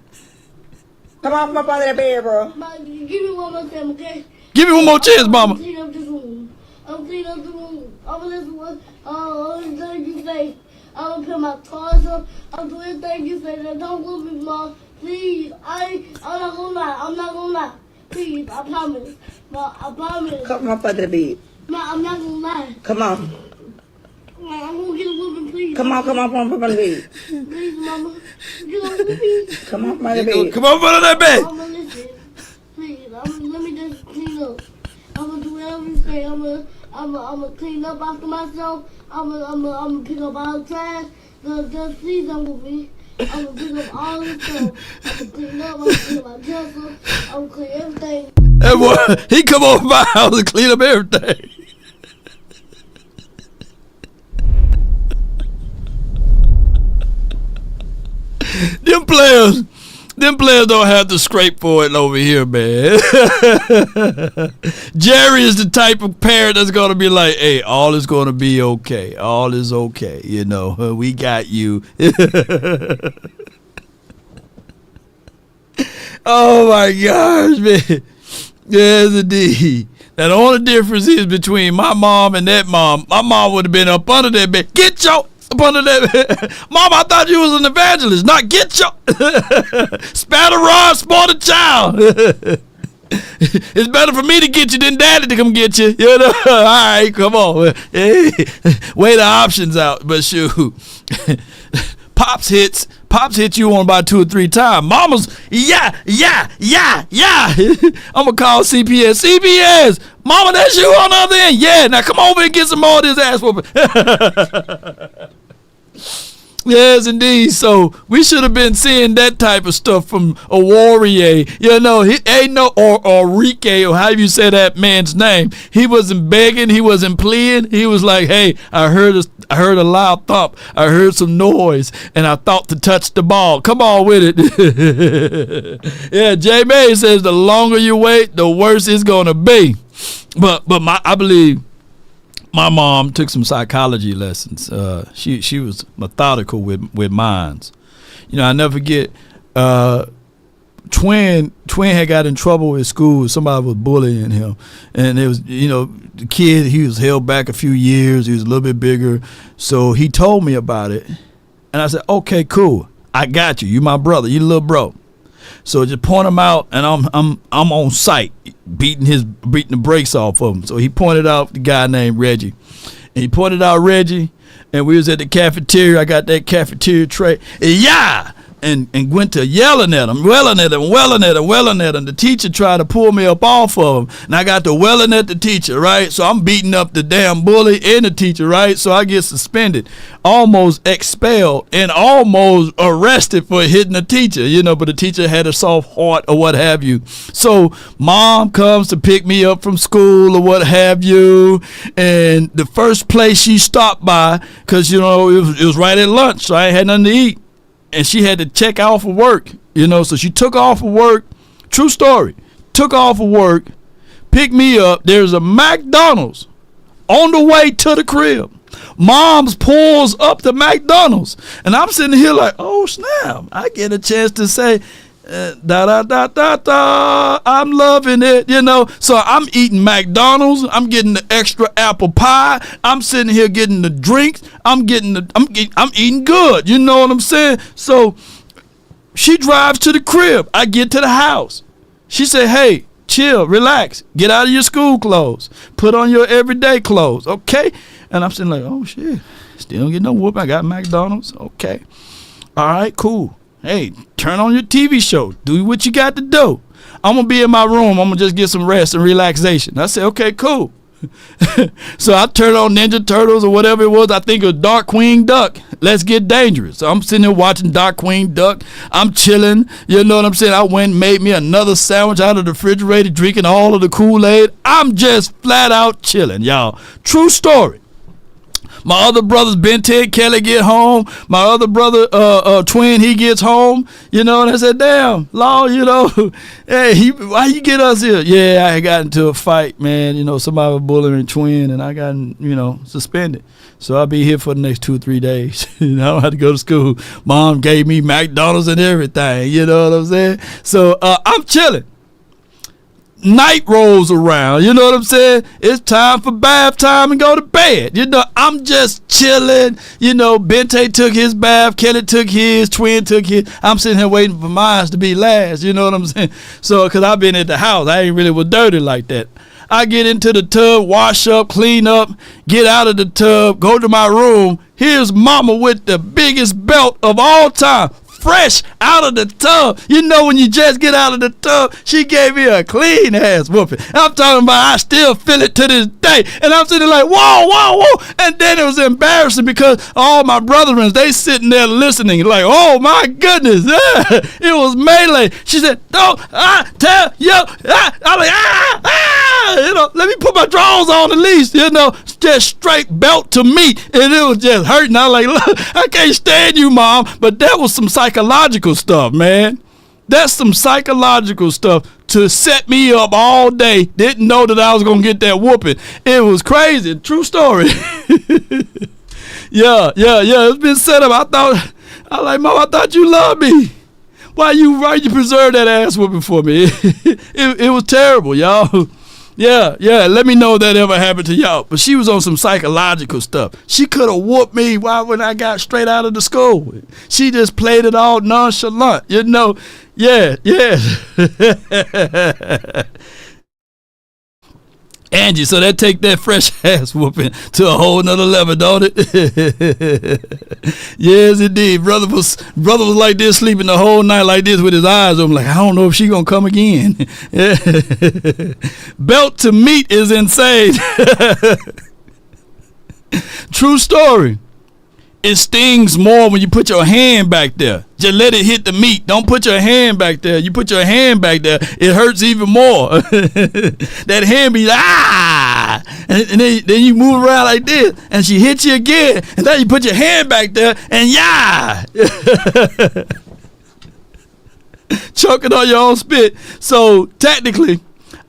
Come on, up out of that bed, bro. Mama, give me one more time, okay? Give me one more chance, mama. I'm clean up this room. I'm clean up the room. I'm gonna listen what everything you say. I'm gonna put my toys up. I'm doing everything you say. Now, don't look me, Mom. Please, I'm not gonna lie. I'm not gonna lie. Please, I promise. Mom, I promise. Come up out of the bed. Mom, I'm not gonna lie. Come on. I'm gonna get a whooping, please. Come on, up on the bed. Please, Mama. Get a whooping. Come up out of the bed. Come up out of that bed. Mama, listen. Please, let me just clean up. I'm gonna do whatever you say. I'm gonna clean up after myself. I'm gonna pick up all the trash. Just please don't with me. I'm gonna pick up all this stuff. I'm gonna clean up. I'm gonna clean my dresser. I'm gonna clean everything. That boy, he come over my house and clean up everything. Them players don't have to scrape for it over here, man. Jerry is the type of parent that's going to be like, hey, all is going to be okay. All is okay. You know, we got you. Oh, my gosh, man. Yes, indeed. Now, the only difference is between my mom and that mom. My mom would have been up under that bed. Get your up under that bed. Mom, I thought you was an evangelist. Not get your spatter rod, spoil the child. It's better for me to get you than daddy to come get you. You know? All right, come on. Hey, weigh the options out. But shoot. Pops hits you on about 2 or 3 times. Mama's, yeah. I'm going to call CPS. CPS, Mama, that's you on the other end. Yeah, now come over and get some more of this ass whooping. Yes, indeed. So we should have been seeing that type of stuff from a Warrior. You know, he ain't no or Rike, or how you say that man's name. He wasn't begging. He wasn't pleading. He was like, hey, I heard a loud thump. I heard some noise, and I thought to touch the ball. Come on with it. Yeah, J. May says the longer you wait, the worse it's gonna be. But I believe my mom took some psychology lessons. She was methodical with minds. You know, I never forget. Twin had got in trouble at school. Somebody was bullying him, and it was, you know, the kid, he was held back a few years. He was a little bit bigger, so he told me about it, and I said, okay, cool, I got you. You my brother. You little bro. So just point him out, and I'm on site beating the brakes off of him. So he pointed out the guy named Reggie, and he pointed out Reggie, and we was at the cafeteria. I got that cafeteria tray. Yeah. And went to welling at him. The teacher tried to pull me up off of him, and I got to welling at the teacher, right? So I'm beating up the damn bully and the teacher, right? So I get suspended, almost expelled, and almost arrested for hitting the teacher, you know, but the teacher had a soft heart or what have you. So mom comes to pick me up from school or what have you, and the first place she stopped by, because, you know, it was right at lunch, so I ain't had nothing to eat. And she had to check off of work, you know, so she took off of work. True story. Took off of work, picked me up. There's a McDonald's on the way to the crib. Mom's pulls up to McDonald's, and I'm sitting here like, oh snap! I get a chance to say, I'm loving it, you know. So I'm eating McDonald's. I'm getting the extra apple pie. I'm sitting here getting the drinks. I'm eating good. You know what I'm saying? So she drives to the crib. I get to the house. She said, hey, chill, relax, get out of your school clothes, put on your everyday clothes, okay? And I'm sitting like, oh shit, still don't get no whoop. I got McDonald's, okay. All right, cool. Hey, turn on your TV show. Do what you got to do. I'm going to be in my room. I'm going to just get some rest and relaxation. I said, okay, cool. So I turned on Ninja Turtles or whatever it was. I think it was Darkwing Duck. Let's Get Dangerous. So I'm sitting there watching Darkwing Duck. I'm chilling. You know what I'm saying? I went and made me another sandwich out of the refrigerator, drinking all of the Kool-Aid. I'm just flat out chilling, y'all. True story. My other brothers, Ben, Ted, Kelly, get home. My other brother, twin, he gets home. You know, and I said, damn, Law, you know, hey, why you get us here? Yeah, I got into a fight, man. You know, somebody was bullying twin, and I got, you know, suspended. So I'll be here for the next 2 or 3 days. I don't have to go to school. Mom gave me McDonald's and everything. You know what I'm saying? So I'm chilling. Night rolls around, you know what I'm saying? It's time for bath time and go to bed. You know, I'm just chilling. You know, Bente took his bath, Kelly took his, twin took his. I'm sitting here waiting for mine to be last, you know what I'm saying? So, because I've been at the house, I ain't really was dirty like that. I get into the tub, wash up, clean up, get out of the tub, go to my room. Here's mama with the biggest belt of all time. Fresh out of the tub. You know, when you just get out of the tub, she gave me a clean ass whooping. I'm talking about I still feel it to this day. And I'm sitting like, whoa, whoa, whoa. And then it was embarrassing because all my brethren, they sitting there listening like, oh my goodness. It was melee. She said, don't I tell you. I'm like, you know, let me put my drawers on at least, you know, just straight belt to meat. And it was just hurting. I was like, look, I can't stand you, Mom. But that was some psychological stuff, man. That's some psychological stuff to set me up all day. Didn't know that I was going to get that whooping. It was crazy. True story. Yeah. It's been set up. I like, Mom, I thought you loved me. Why you preserve that ass whooping for me? It was terrible, y'all. Yeah, let me know if that ever happened to y'all. But she was on some psychological stuff. She could have whooped me when I got straight out of the school. She just played it all nonchalant, you know. Yeah. Angie, so that take that fresh ass whooping to a whole nother level, don't it? Yes, indeed. Brother was like this, sleeping the whole night like this with his eyes open, like, I don't know if she gonna come again. Belt to meat is insane. True story. It stings more when you put your hand back there. Just let it hit the meat. Don't put your hand back there. You put your hand back there, it hurts even more. That hand be like, ah! And then you move around like this, and she hits you again, and then you put your hand back there, and yeah! Choking on your own spit. So technically,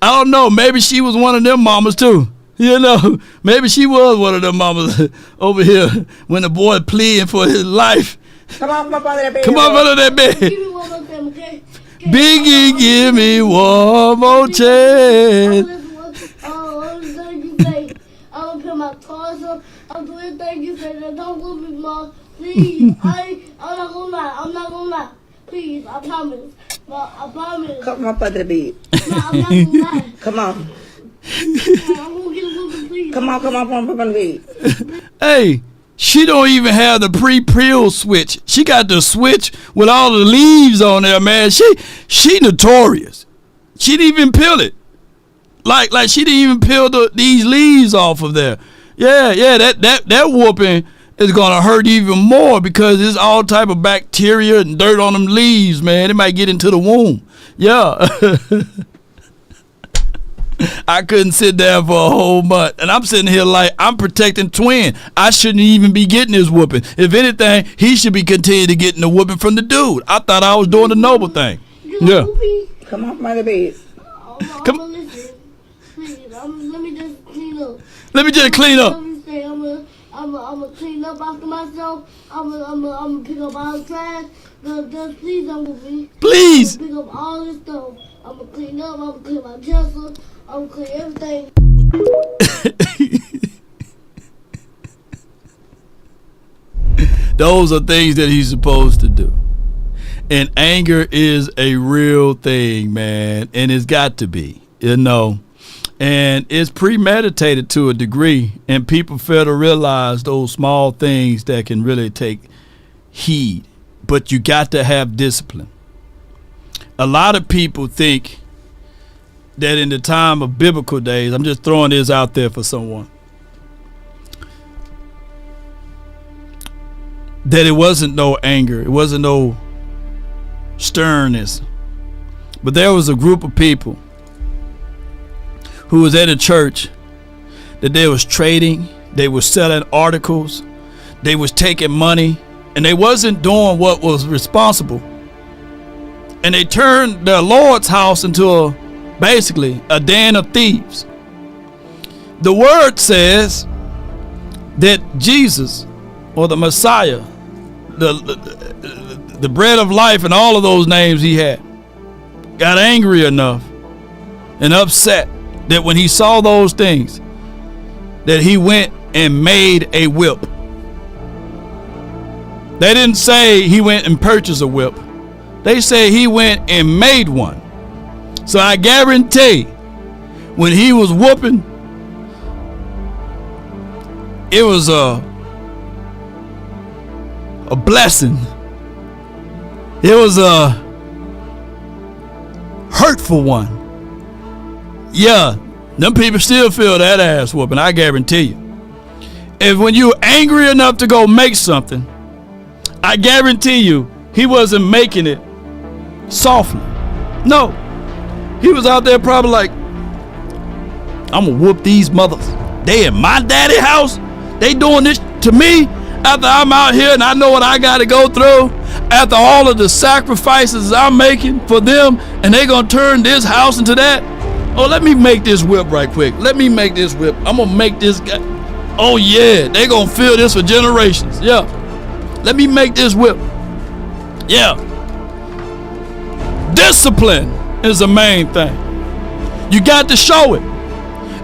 I don't know, maybe she was one of them mamas too. You know, maybe she was one of them mamas over here when the boy pleading for his life. Come on, up out of that bed. Come on, out of that bed. Give me one more time, okay? Biggie, give me one more chance. Everything you say. I'm gonna put my toys up. I'm doing everything you say. Don't whoop me, Mom. Please. I'm not gonna lie. Please, I promise. Mom, I promise. Come up out of the bed. No, I'm not gonna lie. Come on. Come on. Hey, she don't even have the pre-peel switch. She got the switch with all the leaves on there, man. She notorious. She didn't even peel it. Like she didn't even peel these leaves off of there. Yeah, that whooping is gonna hurt even more because there's all type of bacteria and dirt on them leaves, man. It might get into the womb. Yeah. I couldn't sit down for a whole month. And I'm sitting here like I'm protecting twin. I shouldn't even be getting this whooping. If anything, he should be continuing to getting the whooping from the dude. I thought I was doing the noble thing. Yeah. Come off my bed. Come. Listen. Please, let me just clean up. Let me just clean up. I'm gonna clean up after myself. I'm gonna pick up all the trash. Just please don't move me. Please. I'm gonna pick up all this stuff. I'm gonna clean up. I'm gonna clean my dresser. I'm gonna clean everything. Those are things that he's supposed to do. And anger is a real thing, man. And it's got to be, you know. And it's premeditated to a degree. And people fail to realize those small things that can really take heed. But you got to have discipline. A lot of people think that in the time of biblical days, I'm just throwing this out there for someone, that it wasn't no anger, it wasn't no sternness, but there was a group of people who was at a church that they was trading, they was selling articles, they was taking money, and they wasn't doing what was responsible. And they turned the Lord's house into basically a den of thieves. The word says that Jesus, or the Messiah, the bread of life, and all of those names he had, got angry enough and upset that when he saw those things, that he went and made a whip. They didn't say he went and purchased a whip. They say he went and made one. So I guarantee when he was whooping, it was a blessing. It was a hurtful one. Yeah, them people still feel that ass whooping, I guarantee you. If when you're angry enough to go make something, I guarantee you he wasn't making it softly. No, he was out there probably like, I'm gonna whoop these mothers. They in my daddy house, they doing this to me after I'm out here and I know what I gotta go through, after all of the sacrifices I'm making for them, and they gonna turn this house into that. Oh, let me make this whip right quick. Let me make this whip. I'm gonna make this guy. Oh yeah, they gonna feel this for generations. Yeah, let me make this whip. Yeah, discipline is the main thing. You got to show it,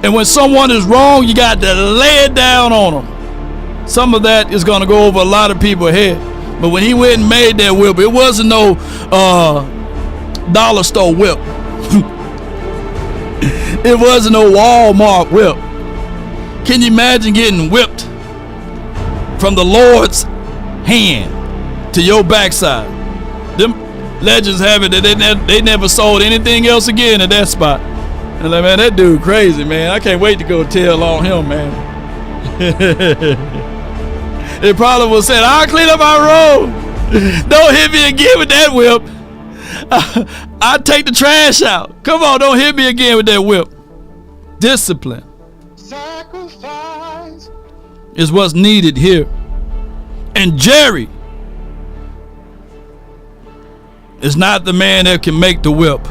and when someone is wrong, you got to lay it down on them. Some of that is gonna go over a lot of people's head, but when he went and made that whip, it wasn't no dollar store whip. It wasn't no Walmart whip. Can you imagine getting whipped from the Lord's hand to your backside? Them legends have it that they never sold anything else again at that spot. And like, man, that dude crazy, man. I can't wait to go tell on him, man. It probably was said, I'll clean up my road. Don't hit me again with that whip. I'll take the trash out. Come on, don't hit me again with that whip. Discipline is what's needed here. And Jerry is not the man that can make the whip.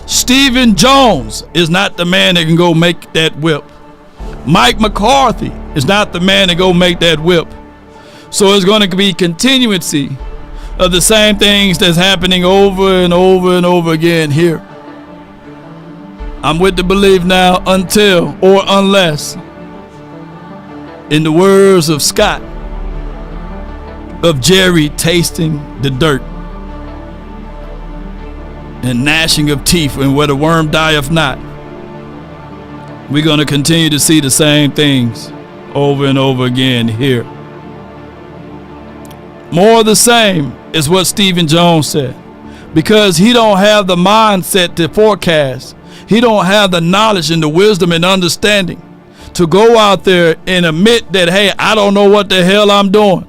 Stephen Jones is not the man that can go make that whip. Mike McCarthy is not the man to go make that whip. So it's going to be continuity of the same things that's happening over and over and over again here. I'm with the belief now, until or unless, in the words of Scott, of Jerry tasting the dirt and gnashing of teeth, and where the worm dieth not, we're going to continue to see the same things over and over again here. More of the same is what Stephen Jones said, because he don't have the mindset to forecast. He don't have the knowledge and the wisdom and understanding to go out there and admit that, hey, I don't know what the hell I'm doing.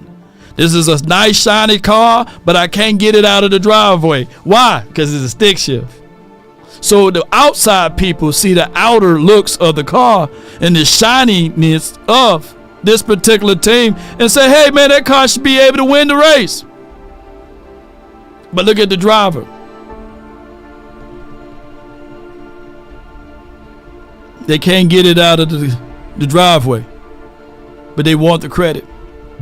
This is a nice shiny car, but I can't get it out of the driveway. Why? Because it's a stick shift. So the outside people see the outer looks of the car and the shininess of this particular team and say, hey man, that car should be able to win the race. But look at the driver. They can't get it out of the driveway, but they want the credit.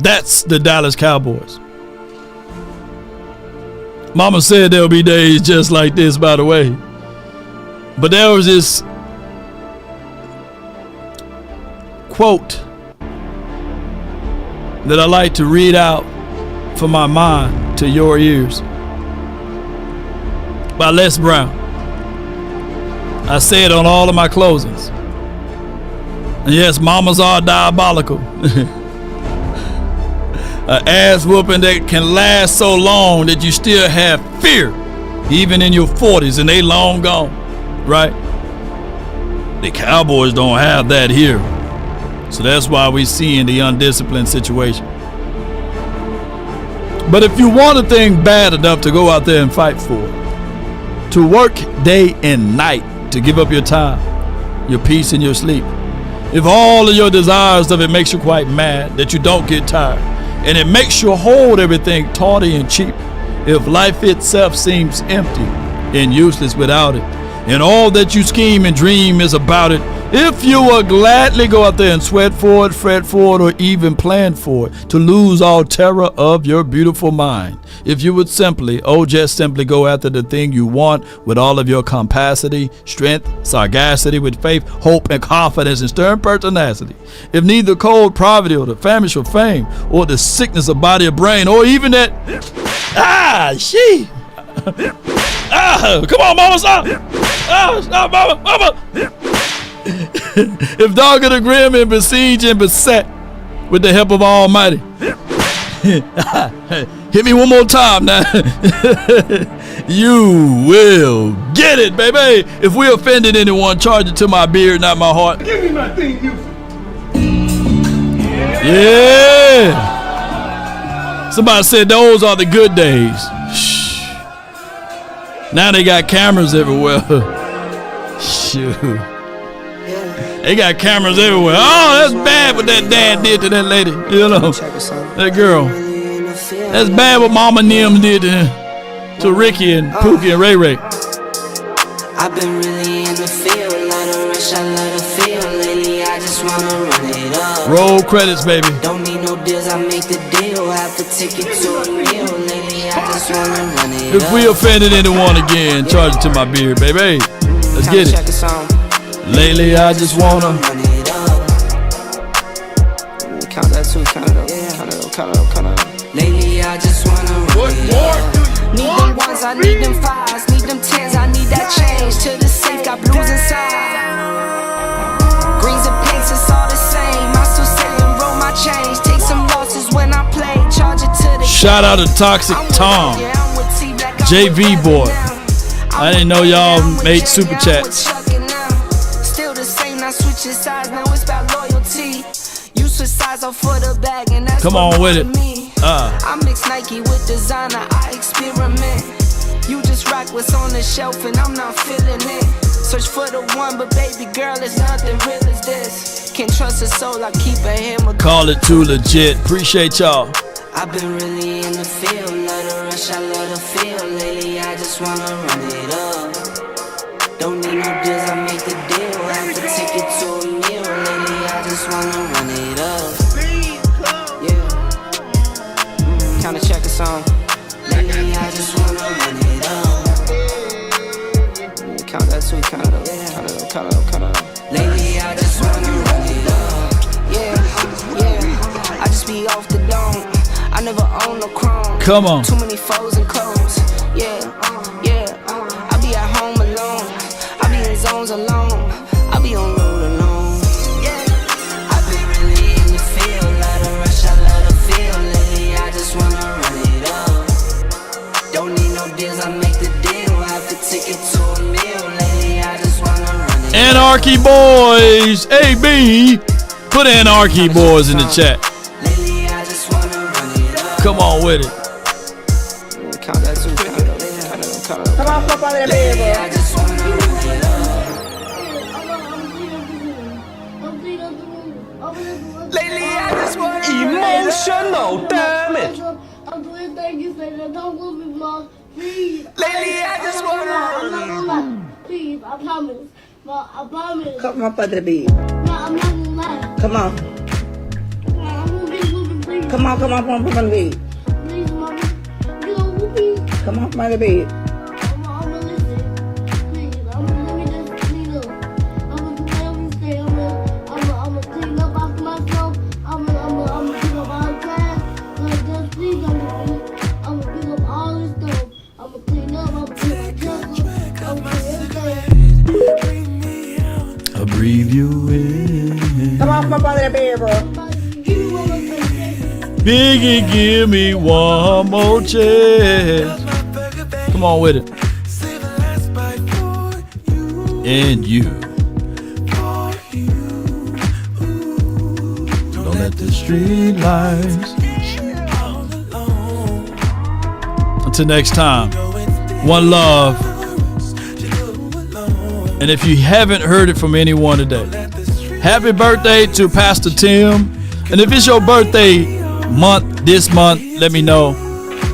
That's the Dallas Cowboys. Mama said there'll be days just like this, by the way. But there was this quote that I like to read out from my mind to your ears by Les Brown. I say it on all of my closings. And yes, mamas are diabolical. An ass whooping that can last so long that you still have fear, even in your 40s, and they long gone, right? The Cowboys don't have that here. So that's why we seeing the undisciplined situation. But if you want a thing bad enough to go out there and fight for it, to work day and night, to give up your time, your peace and your sleep, if all of your desires of it makes you quite mad, that you don't get tired, and it makes you hold everything tawdry and cheap, if life itself seems empty and useless without it, and all that you scheme and dream is about it, if you will gladly go out there and sweat for it, fret for it, or even plan for it, to lose all terror of your beautiful mind, if you would simply, just simply go after the thing you want with all of your capacity, strength, sagacity, with faith, hope, and confidence, and stern pertinacity, if neither cold poverty or the famish of fame, or the sickness of body or brain, or even that, come on, mama, stop! Stop, mama! If dog of the grim and besieged and beset with the help of Almighty. Hit me one more time now. You will get it, baby. If we offended anyone, charge it to my beard, not my heart. Give me my thing, you. Yeah. Somebody said those are the good days. Shh. Now they got cameras everywhere. Shoot. They got cameras everywhere. Oh, that's bad what that dad did to that lady. You know, that girl. That's bad what Mama Nim did to Ricky and Pookie and Ray Ray. I've been really in the field, lot of rush, I love the feel. Lately, I just wanna run it up. Roll credits, baby. Don't need no deals, I make the deal. Have to take it to a meal. Lately, I just wanna run it up. If we offended anyone again, charge it to my beard, baby. Let's get it. Lately, I just wanna run it up. Count that too, count it up, count it up. Lately, I just wanna run it up. Need them ones, I need them fives, need them tens, I need that change. To the safe, got blues inside. Greens and pinks, it's all the same. I still sit and roll my change. Take some losses when I play, charge it to the shout out to Toxic Tom, JV boy. I didn't know y'all made super chats. Still the same, now switching sides, now it's about loyalty. You switch sides off for the bag, and that's come on with it. I mix Nike with designer, I experiment. You just rock what's on the shelf, and I'm not feeling it. Search for the one, but baby girl, it's nothing real as this. Can't trust a soul, I keep a hammer. Call it too legit. Appreciate y'all. I've been really in the field, love the rush, I love the feel. Lately, I just wanna run it up. Don't need no deals, I make the deal. Have to take it to a meal. Lately, I just wanna run it up. Yeah. Count a check a song. Lately, I just wanna run it up. Count that too, count it up, count it up. Lately, I just wanna run it up. Yeah. I just be off the dome. I never own no chrome. Come on. Too many foes and clothes. Yeah. I be at home alone. I be in zones alone. I be on road alone. Yeah. I been really in the field. Love the rush, I love the feel. Lately, I just wanna run it up. Don't need no deals, I make the deal. Have to take it to a meal. Lately, I just wanna run it up. Anarchy Boys, AB. Put Anarchy Boys in the chat. Come on with it. Count that too, count it up, count it up. Come on, Papa, the baby. I just wanna run it up. Lately, I just wanna emotional damage. I'm doing things you say that don't want me, Mom. Please. Lately, I just wanna I'm not gonna lie. Please, I promise. Mom, I promise. Come on, Papa, the baby. No, I'm not gonna lie. Come on. Come on, Papa, the baby. Please, Mommy. You know who, please? Come on, Papa, the baby. I'm gonna listen. Please, let me just clean up. I'm gonna do whatever you say. I'm gonna clean up after myself. I'm gonna pick up all the trash. Just please, I'm gonna pick up all this stuff. I'm gonna clean up. I'm gonna clean my dresser. I'm gonna do everything. I'll breathe you in. Come on, Papa, the baby. Biggie, give me one more chance. Come on with it. And you. let the street lights. Until next time, one love. And if you haven't heard it from anyone today, happy birthday to Pastor Tim. And if it's your birthday month, this month, let me know.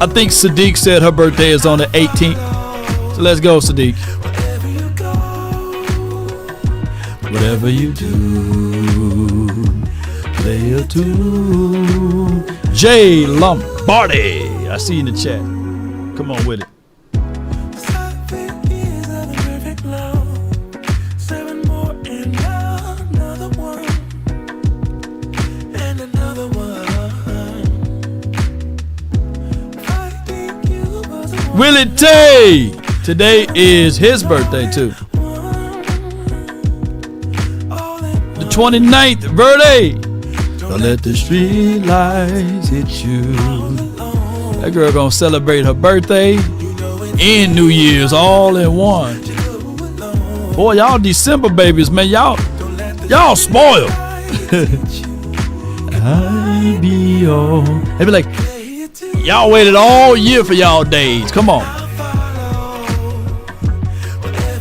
I think Sadiq said her birthday is on the 18th. So let's go, Sadiq. Whatever you do, play a tune. Jay Lombardi. I see you in the chat. Come on with it. Willie Tay. Today is his birthday too. The 29th birthday. Don't let the street lights hit you. That girl gonna celebrate her birthday and New Year's all in one. Boy, y'all December babies, man. Y'all spoiled. I be on. They be like, y'all waited all year for y'all days. Come on.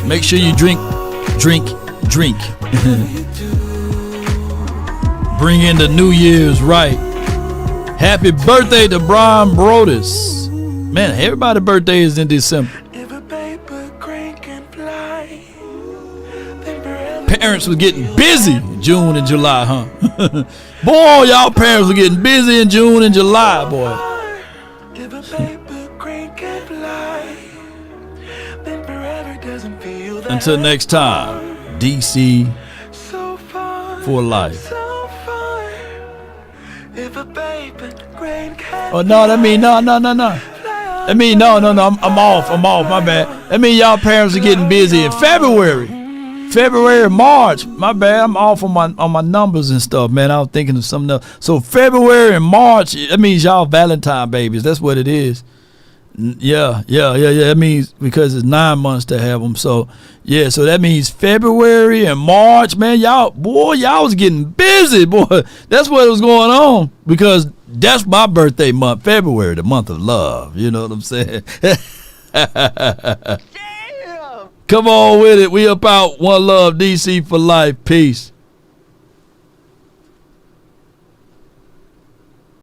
Make sure you drink. Bring in the New Year's right. Happy birthday to Brian Brodus. Man, everybody's birthday is in December. Parents was getting busy in June and July, huh? Boy, y'all parents were getting busy in June and July, boy. Until next time, DC for life. Oh no, that mean no. That mean no. I'm off. My bad. That mean y'all parents are getting busy in February, March. My bad. I'm off on my numbers and stuff, man. I was thinking of something else. So February and March. That means y'all Valentine babies. That's what it is. Yeah. That means because it's 9 months to have them. So yeah. So that means February and March, man. Y'all was getting busy, boy. That's what was going on because that's my birthday month, February, the month of love. You know what I'm saying? Damn. Come on with it. We up out. One love, DC for life. Peace.